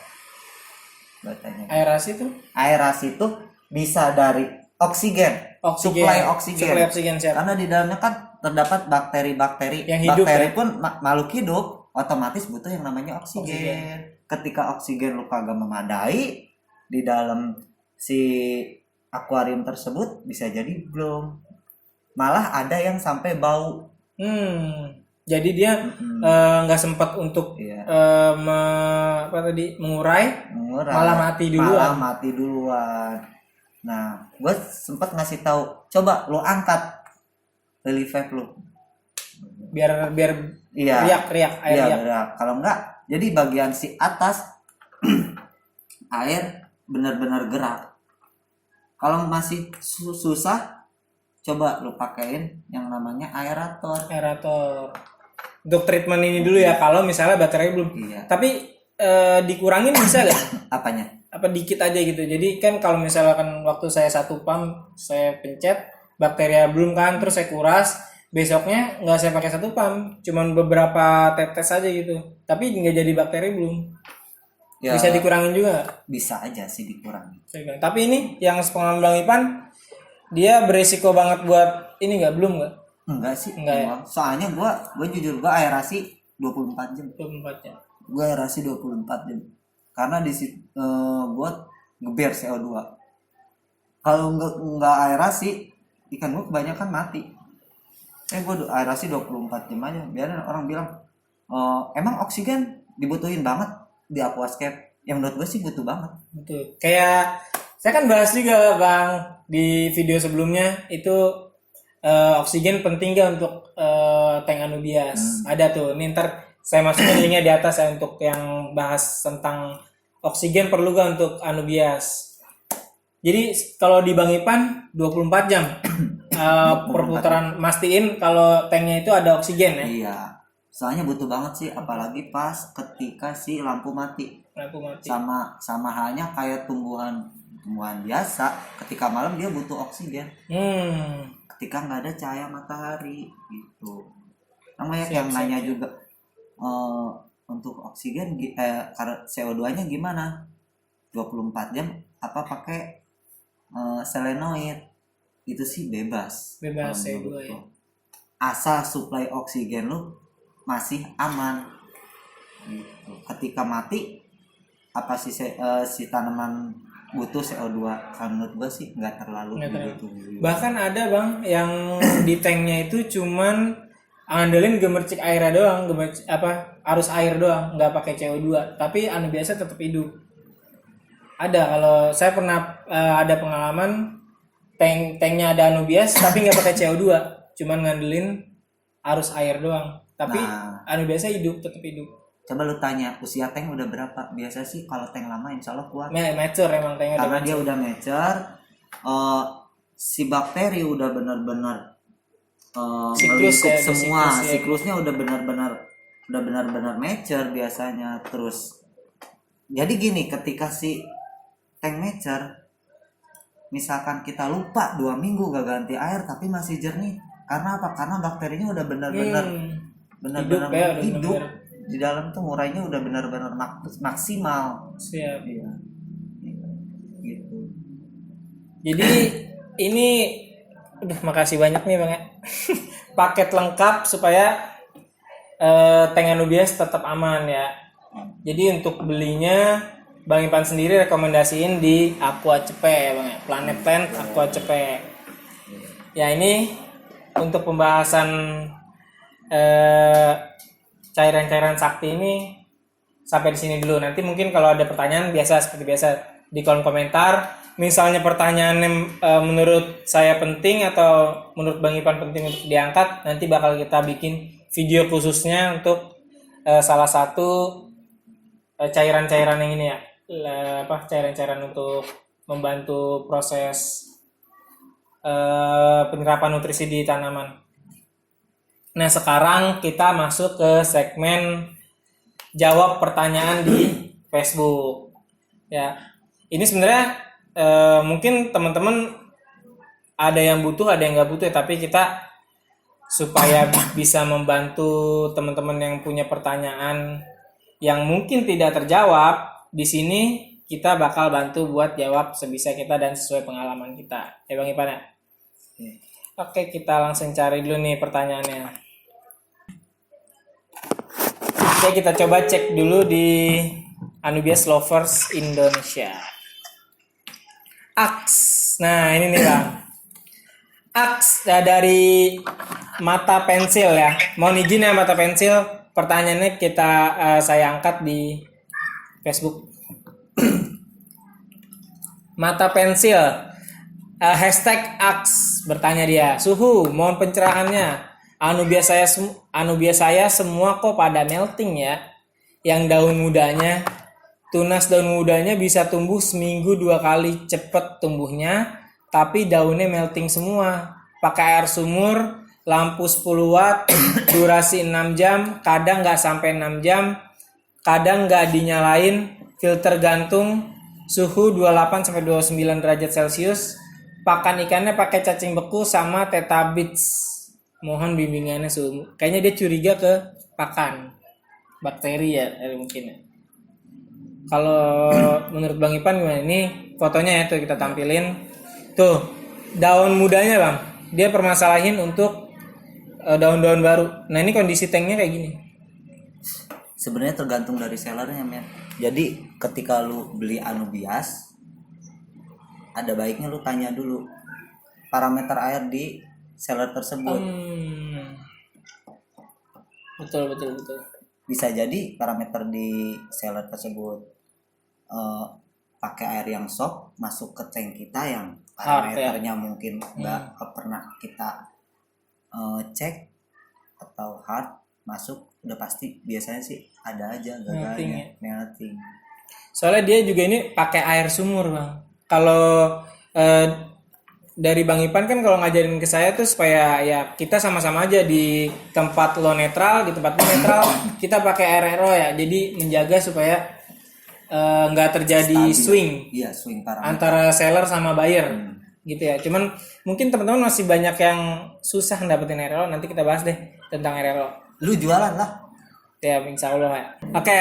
Gue tanya. Aerasi tuh bisa dari oksigen. Suplai oksigen. Karena di dalamnya kan terdapat bakteri-bakteri yang hidup. Bakteri pun makhluk hidup, otomatis butuh yang namanya oksigen. Ketika oksigen lu kagak memadai di dalam si akuarium tersebut, bisa jadi belum. Malah ada yang sampai bau. Jadi dia nggak sempat untuk mengurai, malah mati duluan. Nah, gue sempat ngasih tahu, coba lu angkat lily valve lu, biar riak riak. Kalau enggak, jadi bagian si atas air benar-benar gerak. Kalau masih susah, coba lu pakein yang namanya aerator. untuk treatment ini dulu ya kalau misalnya baterainya belum. Iya. Tapi dikurangin bisa gak? Apanya? Apa dikit aja gitu. Jadi kan kalau misalkan waktu saya satu pump saya pencet bakteria belum kan, terus saya kuras, besoknya nggak saya pakai satu pump, cuman beberapa tetes aja gitu. Tapi nggak jadi bakteri belum. Ya, Bisa dikurangin juga. bisa aja sih dikurangi. Tapi ini yang sepengalaman Bang Ipan, dia beresiko banget buat ini nggak belum nggak? Enggak sih. Enggak ya? Soalnya gua jujur gua aerasi 24 jam. 24 ya. Gua aerasi 24 jam. Karena di situ gua ngeber CO2. Kalau enggak aerasi, ikan gua kebanyakan mati. Gua aerasi 24 jam aja. Biar orang bilang, emang oksigen dibutuhin banget di aquascape. Yang menurut gua sih butuh banget. Betul. Kayak saya kan bahas juga Bang di video sebelumnya itu oksigen penting gak untuk tank Anubias. Ada tuh. Nih ntar saya masukin linknya di atas ya untuk yang bahas tentang oksigen perlu gak untuk Anubias. Jadi kalau di Bang Ipan 24 jam perputaran, mastiin kalau tanknya itu ada oksigen ya. Iya. Soalnya butuh banget sih, apalagi pas ketika si lampu mati. Lampu mati. Sama halnya kayak tumbuhan biasa, ketika malam dia butuh oksigen. Ketika nggak ada cahaya matahari gitu. Namanya yang nanya juga untuk oksigen CO2-nya gimana? 24 jam apa pakai selenoid? Itu sih bebas CO2 ya. Asal suplai oksigen lu masih aman gitu. Ketika mati apa sih si tanaman butuh CO2? Kan menurut gua sih nggak terlalu butuh. Bahkan ada Bang yang di tanknya itu cuman andelin gemercik airnya doang, arus air doang, nggak pakai CO2, tapi Anubiasnya tetap hidup. Ada, kalau saya pernah ada pengalaman tanknya ada Anubias tapi nggak pakai CO2, cuman ngandelin arus air doang, tapi Anubiasnya tetap hidup. Coba lu tanya usia tank udah berapa? Biasa sih kalau tank lama insya Allah kuat. Mature emang tanknya. Karena dia udah mature, si bakteri udah benar-benar siklusnya udah benar-benar mature biasanya. Terus jadi gini, ketika si tank mature, misalkan kita lupa 2 minggu gak ganti air tapi masih jernih, karena apa? Karena bakterinya udah benar-benar hidup. Di dalam tuh ngurainya udah benar-benar maksimal. Siap. Iya. Gitu. Jadi ini makasih banyak nih Bang ya. Paket lengkap supaya tank Anubias tetap aman ya. Jadi untuk belinya Bang Ipan sendiri rekomendasiin di Aqua Cepe ya Bang ya. Planet Land Aqua Cepe. Ya ini untuk pembahasan cairan-cairan sakti ini sampai di sini dulu. Nanti mungkin kalau ada pertanyaan seperti biasa di kolom komentar. Misalnya pertanyaan yang menurut saya penting atau menurut Bang Ipan penting untuk diangkat, nanti bakal kita bikin video khususnya untuk salah satu cairan-cairan yang ini ya. Cairan-cairan untuk membantu proses penyerapan nutrisi di tanaman. Nah sekarang kita masuk ke segmen jawab pertanyaan di Facebook. Ya, ini sebenarnya mungkin teman-teman ada yang butuh, ada yang nggak butuh, tapi kita supaya bisa membantu teman-teman yang punya pertanyaan yang mungkin tidak terjawab di sini, kita bakal bantu buat jawab sebisa kita dan sesuai pengalaman kita. Ya Bang Ipan ya. Oke, kita langsung cari dulu nih pertanyaannya. Oke, kita coba cek dulu di Anubias Lovers Indonesia. Aks. Nah, ini nih Bang. Aks dari Mata Pensil ya. Mohon izin ya Mata Pensil, pertanyaannya saya angkat di Facebook. Mata Pensil. Hashtag Aks bertanya dia. Suhu, mohon pencerahannya. Anubias saya semua kok pada melting ya. Yang daun mudanya, tunas daun mudanya bisa tumbuh seminggu 2 kali cepet tumbuhnya, tapi daunnya melting semua. Pakai air sumur, lampu 10 watt, durasi 6 jam, kadang nggak sampai 6 jam, kadang nggak dinyalain, filter gantung, suhu 28 sampai 29 derajat Celcius, pakan ikannya pakai cacing beku sama tetabits. Mohon bimbingannya suhu. Kayaknya dia curiga ke pakan bakteri ya, mungkin ya. Kalau menurut Bang Ipan gimana? Ini fotonya ya tuh kita tampilin. Tuh, daun mudanya Bang. Dia permasalahin untuk daun-daun baru. Nah, ini kondisi tanknya kayak gini. Sebenarnya tergantung dari sellernya, men. Jadi ketika lu beli Anubias, ada baiknya lu tanya dulu parameter air di seller tersebut. Betul. Bisa jadi parameter di seller tersebut pakai air yang soft masuk ke tank kita yang parameternya mungkin nggak pernah kita cek, atau hard masuk udah pasti biasanya sih ada aja gagalnya melting. Soalnya dia juga ini pakai air sumur Bang. Kalau dari Bang Ipan kan kalau ngajarin ke saya tuh supaya ya kita sama-sama aja di tempat lo netral, di tempat lo netral kita pakai RRO ya. Jadi menjaga supaya nggak terjadi swing parameter antara seller sama buyer gitu ya. Cuman mungkin teman-teman masih banyak yang susah dapetin RRO. Nanti kita bahas deh tentang RRO. Lu jualan lah. Ya, insya Allah ya. Oke,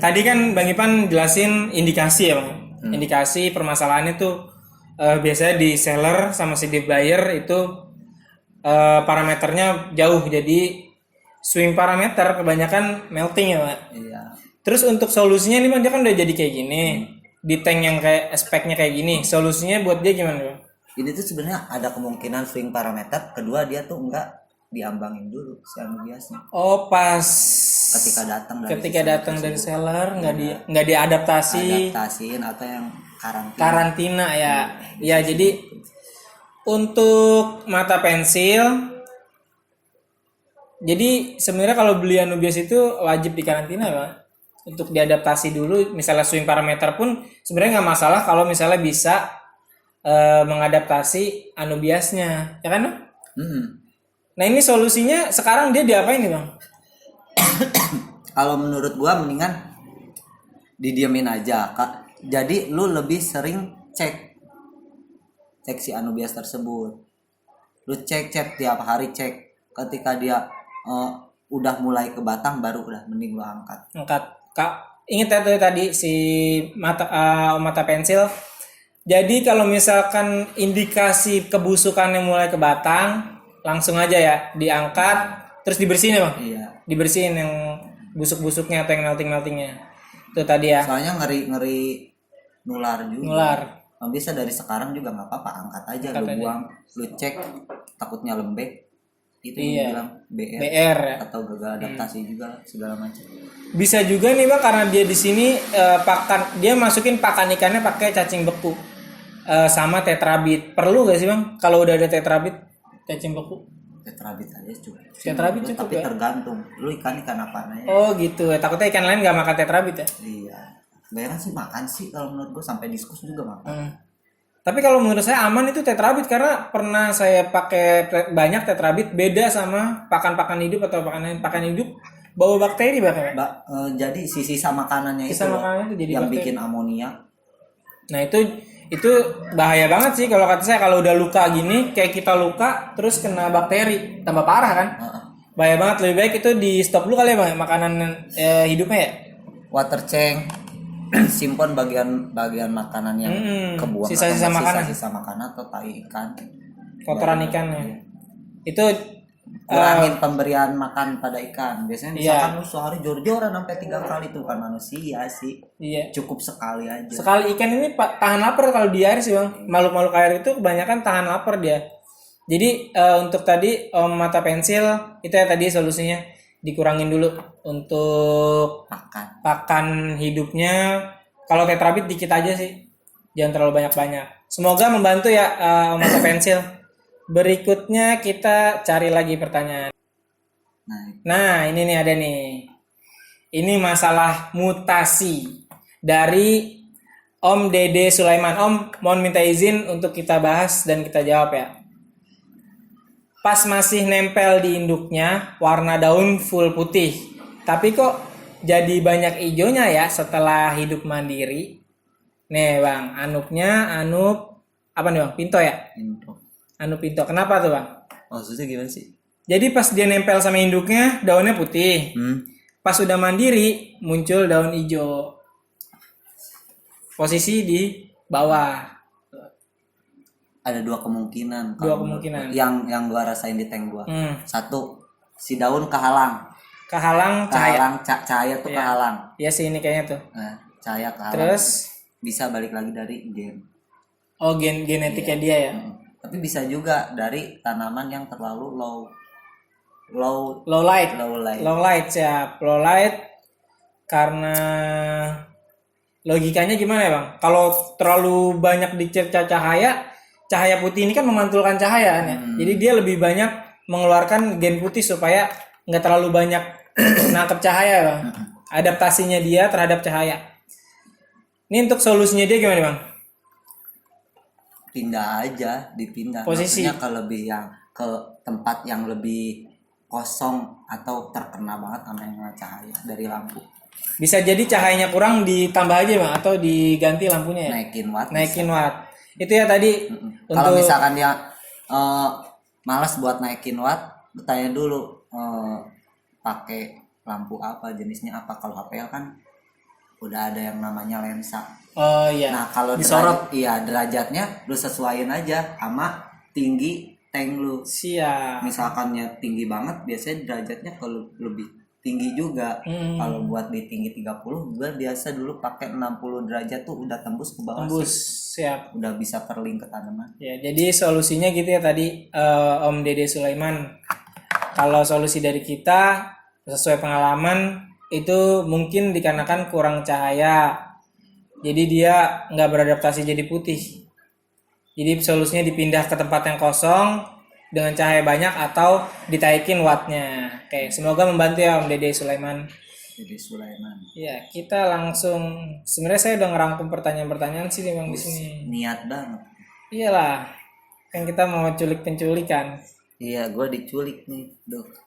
tadi kan Bang Ipan jelasin indikasi ya Bang. Indikasi permasalahannya tuh biasanya di seller sama si di buyer itu parameternya jauh, jadi swing parameter kebanyakan melting ya Pak. Iya. Terus untuk solusinya nih Bang, dia kan udah jadi kayak gini di tank yang kayak speknya kayak gini, solusinya buat dia gimana Bang? Ini tuh sebenarnya ada kemungkinan swing parameter. Kedua, dia tuh enggak diambangin dulu si Anubiasnya. Oh, pas ketika datang dari seller nggak diadaptasiin atau yang karantina ya. Ya, jadi untuk mata pensil, jadi sebenarnya kalau beli Anubias itu wajib dikarantina Pak, untuk diadaptasi dulu. Misalnya swing parameter pun sebenarnya nggak masalah kalau misalnya bisa mengadaptasi Anubiasnya, ya kan Bang? Nah, ini solusinya sekarang dia diapain nih Bang? Kalau menurut gua mendingan didiemin aja Kak. Jadi lu lebih sering cek si Anubias tersebut. Lu cek tiap hari, cek. Ketika dia udah mulai ke batang baru udah mending lu angkat. Kak, ingat ya tadi si mata pensil. Jadi kalau misalkan indikasi kebusukannya mulai ke batang, langsung aja ya diangkat, terus dibersihin ya Bang? Iya. Dibersihin yang busuk-busuknya atau yang melting-meltingnya. Itu tadi ya. Soalnya ngeri nular juga. Nular. Bisa dari sekarang juga nggak apa-apa, angkat aja, lu buang, lu cek, takutnya lembek. Itu yang bilang BR ya? Atau gagal adaptasi juga segala macam. Bisa juga nih Bang, karena dia di sini dia masukin pakan ikannya pakai cacing beku sama tetrabit. Perlu gak sih Bang kalau udah ada tetrabit? Cacing beku tetrabit aja cukup. Tetrabit cukup tapi ya? Tergantung lu ikan apa ya. Oh gitu ya, takutnya ikan lain nggak makan tetrabit ya? Iya, kebanyakan sih makan sih kalau menurut gue, sampai diskus juga makan. Tapi kalau menurut saya aman itu tetrabit, karena pernah saya pakai banyak tetrabit, beda sama pakan-pakan hidup atau pakan hidup bawa bakteri bahkan. Jadi sisa makanannya itu jadi yang bakteri. bikin amonia. Nah itu bahaya banget sih kalau kata saya. Kalau udah luka gini, kayak kita luka terus kena bakteri, tambah parah kan. Bahaya banget. Lebih baik itu di stop dulu kali ya Bang, makanan hidupnya ya. Water tank simpan bagian makanan yang kebuang, sisa-sisa makanan atau tai ikan, kotoran ikannya. Itu kurangin pemberian makan pada ikan. Biasanya misalkan lu sehari jor-joran sampai 3 kali, tuh kan manusia sih. Iya. Cukup sekali aja. Sekali ikan ini tahan lapar kalau di air sih Bang. Makhluk-makhluk air itu kebanyakan tahan lapar dia. Jadi untuk tadi mata pensil itu ya tadi solusinya dikurangin dulu untuk pakan hidupnya. Kalau tetrabit dikit aja sih, jangan terlalu banyak-banyak. Semoga membantu ya mata pensil. Berikutnya kita cari lagi pertanyaan. Nah ini nih ada nih. Ini masalah mutasi dari Om Dede Sulaiman. Om, mohon minta izin untuk kita bahas dan kita jawab ya. pas masih nempel di induknya warna daun full putih. Tapi kok jadi banyak ijonya ya setelah hidup mandiri. Nih Bang, anup apa nih Bang? Pinto ya? Info. Anup pinto. Kenapa tuh Bang? Maksudnya gimana sih? Jadi pas dia nempel sama induknya daunnya putih. Pas udah mandiri muncul daun hijau. Posisi di bawah. Ada dua kemungkinan. Dua kemungkinan. Yang gua rasain di tank gua. Satu, si daun Kehalang cahaya. Cahaya tuh Iya. kehalang. Iya sih ini kayaknya tuh. Nah, cahaya kehalang. Terus Bisa balik lagi dari gen. genetiknya dia ya. Tapi bisa juga dari tanaman yang terlalu low Light. light. Siap. Low light karena logikanya gimana ya Bang? Kalau terlalu banyak dicerca cahaya putih ini kan memantulkan cahaya kan ya. Jadi dia lebih banyak mengeluarkan gen putih supaya nggak terlalu banyak nangkep cahaya Bang. Adaptasinya dia terhadap cahaya. Ini untuk solusinya dia gimana Bang? Dipindah. Posisi. Maksudnya ke lebih yang ke tempat yang lebih kosong atau terkena banget sama yang cahaya dari lampu. Bisa jadi cahayanya kurang ditambah aja Bang atau diganti lampunya ya? Naikin watt. Itu ya tadi. Kalau misalkan dia malas buat naikin watt, tanya dulu pakai lampu apa, jenisnya apa. Kalau HPL kan udah ada yang namanya lensa. Oh iya. Nah kalau disorot, derajatnya lu sesuaiin aja sama tinggi tank lu. Siap. Misalkannya tinggi banget, biasanya derajatnya kalau lebih tinggi juga. Kalau buat di tinggi 30, gue biasa dulu pakai 60 derajat tuh udah tembus ke bawah. Siap. Udah bisa perling ke tanaman. Ya, jadi solusinya gitu ya tadi Om Dede Sulaiman. Kalau solusi dari kita sesuai pengalaman itu mungkin dikarenakan kurang cahaya. Jadi dia nggak beradaptasi jadi putih. Jadi solusinya dipindah ke tempat yang kosong dengan cahaya banyak atau ditaikin wattnya. Oke, semoga membantu ya Om Dede Sulaiman. Ya, kita langsung. Sebenarnya saya udah ngerangkum pertanyaan-pertanyaan sih Bang di sini. Niat banget. Iyalah, kan kita mau culik penculikan. Iya, gue diculik nih, Dok.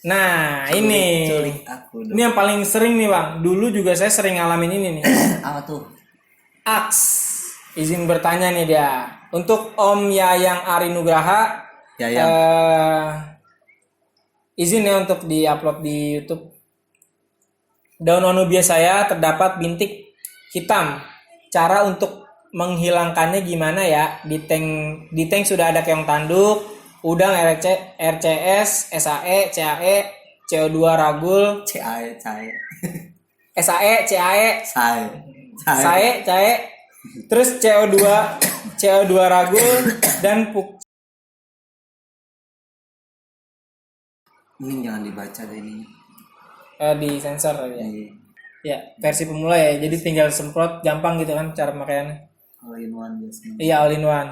Nah, ini aku, ini yang paling sering nih Bang. Dulu juga saya sering ngalamin ini nih. Apa tuh? Aks. Izin bertanya nih dia. Untuk Om Yayang Ari Nugraha. Izin ya untuk diupload di YouTube. Daun onubia saya terdapat bintik hitam. Cara untuk menghilangkannya gimana ya? Di tank sudah ada keong tanduk, udang RCS, SAE, CAE, CO2 ragul, CAE. SAE, CAE, CAE. terus CO2 ragul dan Ini jangan dibaca deh ini. di sensor ya. Ya, versi pemula ya. Jadi tinggal semprot gampang gitu kan cara pemakaiannya. All in one biasanya. Iya, all in one.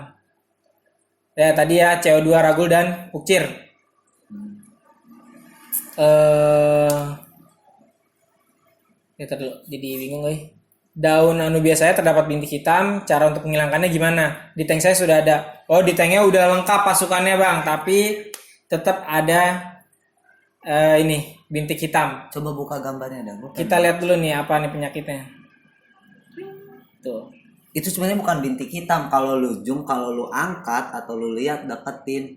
Ya, tadi ya CO2 ragul dan pukcir. Ya dulu, jadi bingung Daun anubia saya terdapat bintik hitam, cara untuk menghilangkannya gimana? Di tank saya sudah ada. Oh, di tanknya udah lengkap pasukannya Bang, tapi tetap ada ini bintik hitam. Coba buka gambarnya dah. Kita lihat dulu nih apa nih penyakitnya. Tuh. Itu sebenarnya bukan bintik hitam. Kalau lu angkat atau lu lihat deketin,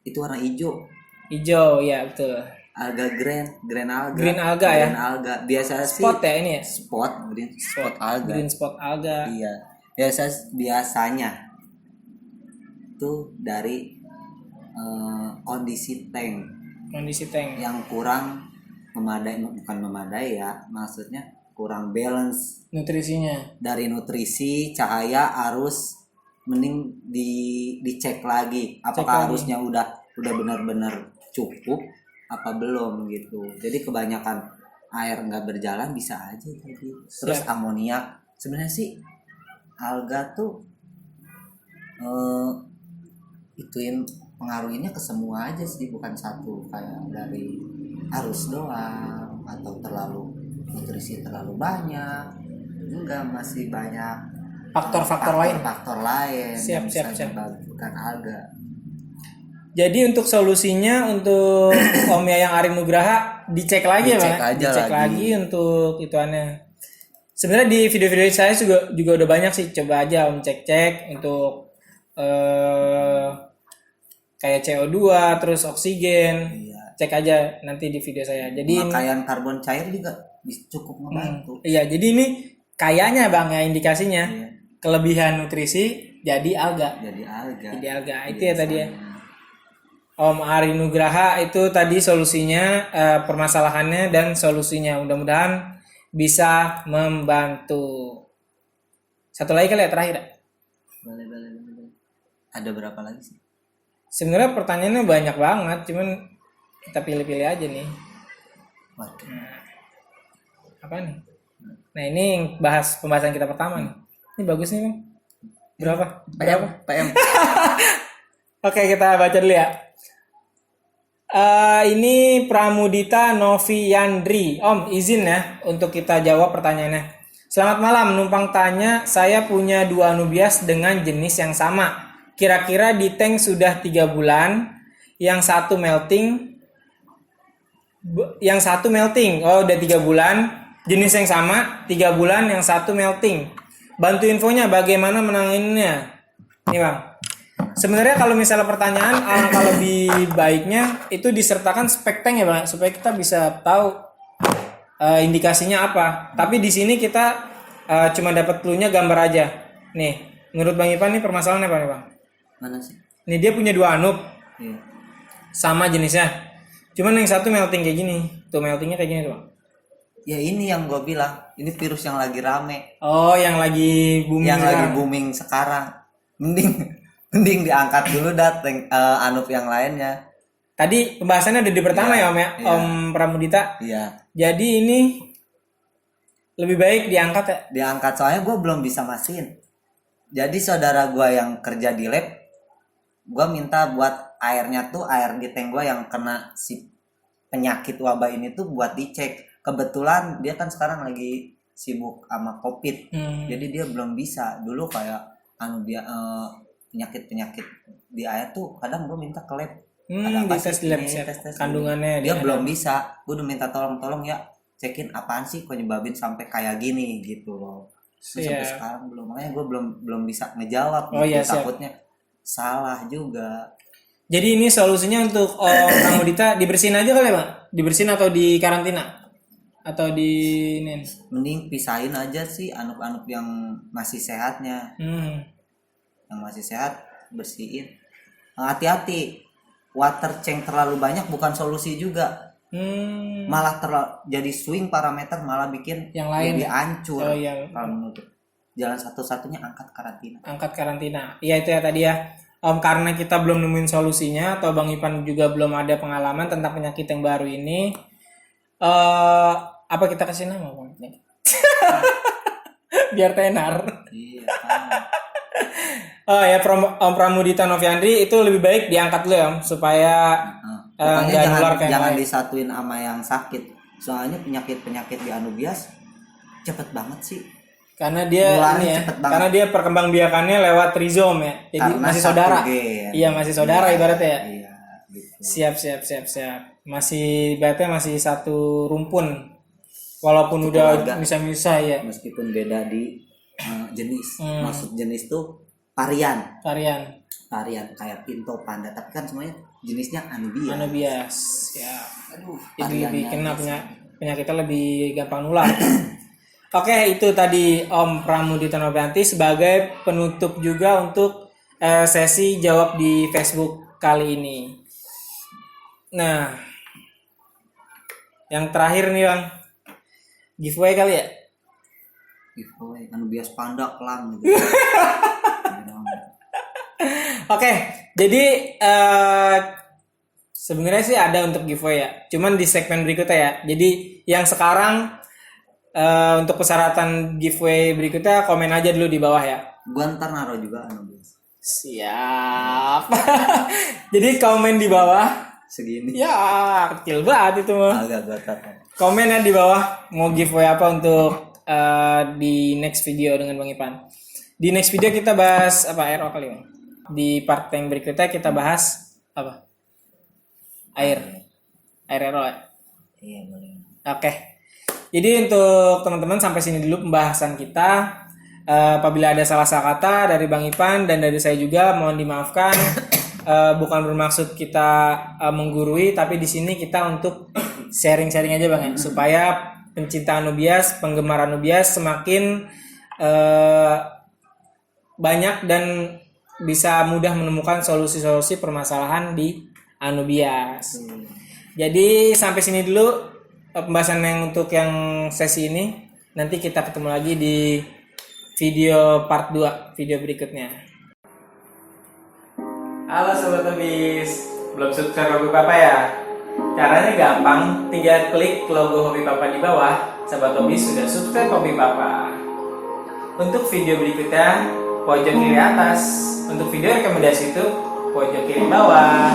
itu warna hijau. Hijau, ya betul. Alga green alga. Green alga ya. Green alga. Biasa spot sih. ya ini ya. Green spot alga. Green spot alga. Iya. Biasanya tuh dari kondisi tank yang kurang bukan memadai ya, maksudnya kurang balance nutrisinya. Dari nutrisi, cahaya, arus, mending dicek lagi apakah arusnya udah benar-benar cukup apa belum gitu. Jadi kebanyakan air nggak berjalan bisa aja jadi. Terus amoniak, sebenarnya sih alga tuh ituin pengaruhinnya ke semua aja sih, bukan satu kayak dari arus doang atau terlalu nutrisi terlalu banyak. Enggak, masih banyak faktor-faktor lain. Faktor lain Siap. menyebabkan alga. Jadi untuk solusinya untuk Om Yayang Arin Nugraha dicek lagi ya Dicek Bang? aja Dicek lagi. lagi untuk ituannya. Sebenarnya di video-video saya juga udah banyak sih, coba aja Om cek-cek untuk kayak CO2 terus oksigen. Iya. Cek aja nanti di video saya. Jadi Pemakaian karbon cair juga cukup membantu. iya, jadi ini kayaknya Bang ya indikasinya Iya. kelebihan nutrisi jadi alga. Jadi alga. Jadi alga itu ya tadi ya. Om Arin Nugraha itu tadi solusinya, permasalahannya dan solusinya. Mudah-mudahan bisa membantu. Satu lagi kali ya terakhir. Boleh. Ada berapa lagi sih? Sebenarnya pertanyaannya banyak banget, cuman kita pilih-pilih aja nih. Waduh. Apa nih? Nah ini yang bahas pembahasan kita pertama nih. Ini bagus nih Bang. Berapa? PM. Oke, kita baca dulu ya. Ini Pramudita Noviandri. Om, izin ya untuk kita jawab pertanyaannya. Selamat malam, numpang tanya, saya punya 2 Anubias dengan jenis yang sama. Kira-kira di tank sudah 3 bulan, yang satu melting. Oh, udah 3 bulan, jenis yang sama, 3 bulan, yang satu melting. Bantu infonya bagaimana menanganinya. Nih Bang. Sebenarnya kalau misalnya pertanyaan alangkah lebih baiknya itu disertakan spek tank ya Bang, supaya kita bisa tahu indikasinya apa. Tapi di sini kita cuma dapat clue-nya gambar aja. Nih, menurut Bang Ipan nih permasalahannya apa nih Bang? Mana sih? Nih dia punya 2 anub Iya. sama jenisnya. Cuman yang satu melting kayak gini. Tuh meltingnya kayak gini tuh Bang. Ya ini yang gue bilang, ini virus yang lagi rame, Oh, yang lagi booming yang lagi sekarang. booming sekarang. Mending diangkat dulu anup yang lainnya. Tadi pembahasannya ada di pertama Iya, ya Om ya, iya. Om Pramudita. Iya. Jadi ini lebih baik diangkat ya. Diangkat soalnya gue belum bisa mastiin. Jadi saudara gue yang kerja di lab, gue minta buat airnya tuh air di tank gue yang kena si penyakit wabah ini tuh buat dicek. Kebetulan dia kan sekarang lagi sibuk sama COVID, jadi dia belum bisa. Dulu kayak penyakit di air tuh kadang gue minta ke lab. Ada apa Di tes sih lab ini? ya, Tes kandungannya dia belum bisa. Gue udah minta tolong ya cekin apaan sih kok nyebabin sampai kayak gini gitu loh. Sampai sekarang belum, makanya gue belum bisa ngejawab gitu. Iya, siap. Takutnya salah juga. Jadi ini solusinya untuk Pramudita dibersihin aja kali ya Bang? Dibersihin atau di karantina? Atau di ini? Mending pisahin aja sih anup-anup yang masih sehatnya. Yang masih sehat bersihin. Hati-hati, water change terlalu banyak bukan solusi juga. Malah jadi swing parameter, malah bikin yang lain lebih hancur. Oh iya. Kalau menurut jalan satu-satunya angkat karantina. Iya itu ya tadi ya Om, karena kita belum nemuin solusinya atau Bang Ipan juga belum ada pengalaman tentang penyakit yang baru ini. Apa kita kasih nama Bang? Biar tenar. Iya. Oh ya, Om Pramudita Noviandri itu lebih baik diangkat dulu ya Om, supaya Pokoknya nular kayak jangan lain. disatuin sama yang sakit. Soalnya penyakit Anubias cepet banget sih. Karena dia Nularnya ini ya, cepet banget. karena dia perkembangannya lewat rizom ya. Jadi Karena masih satu saudara. gen. Iya, masih saudara ibaratnya ya. Iya, gitu. Siap. Masih ibaratnya masih satu rumpun. Walaupun Satu udah keluarga. misah-misah ya. Meskipun beda di jenis. Maksud jenis tuh varian kayak pinto, panda, tapi kan semuanya jenisnya Anubias. Anubias. Ya. Aduh, Jadi lebih variannya kena penyakitnya lebih gampang nular. Oke, itu tadi Om Pramudita Noviandri sebagai penutup juga untuk sesi jawab di Facebook kali ini. Nah, yang terakhir nih Bang, giveaway kali ya? giveaway Anubias panda kelang gitu. Oke, jadi sebenarnya sih ada untuk giveaway ya. Cuman di segmen berikutnya ya. Jadi yang sekarang untuk persyaratan giveaway berikutnya komen aja dulu di bawah ya. Gua ntar naruh juga Anubias. Siap. Jadi komen di bawah. Segini. Ya, kecil banget itu mah. Agak gatal. Komen ya di bawah mau giveaway apa untuk di next video dengan Bang Ipan. Di next video kita bahas apa RO kali Bang. Di part yang berikutnya kita bahas Apa? Air RO ya? Iya boleh. Oke. Jadi untuk teman-teman sampai sini dulu pembahasan kita. Apabila ada salah-salah kata dari Bang Ipan dan dari saya juga mohon dimaafkan. Bukan bermaksud kita menggurui, tapi di sini kita untuk sharing-sharing aja Bang ya, supaya pencinta Anubias, penggemar Anubias semakin banyak dan bisa mudah menemukan solusi-solusi permasalahan di Anubias. Jadi sampai sini dulu pembahasan yang untuk yang sesi ini. Nanti kita ketemu lagi di video part 2, video berikutnya. Halo Sobat Hobis, belum subscribe Hobi Papa ya? Caranya gampang, tinggal klik logo Hobi Papa di bawah. Sobat Hobis sudah subscribe Hobi Papa. Untuk video berikutnya, pojok kiri atas. Untuk video rekomendasi itu, pojok kiri bawah.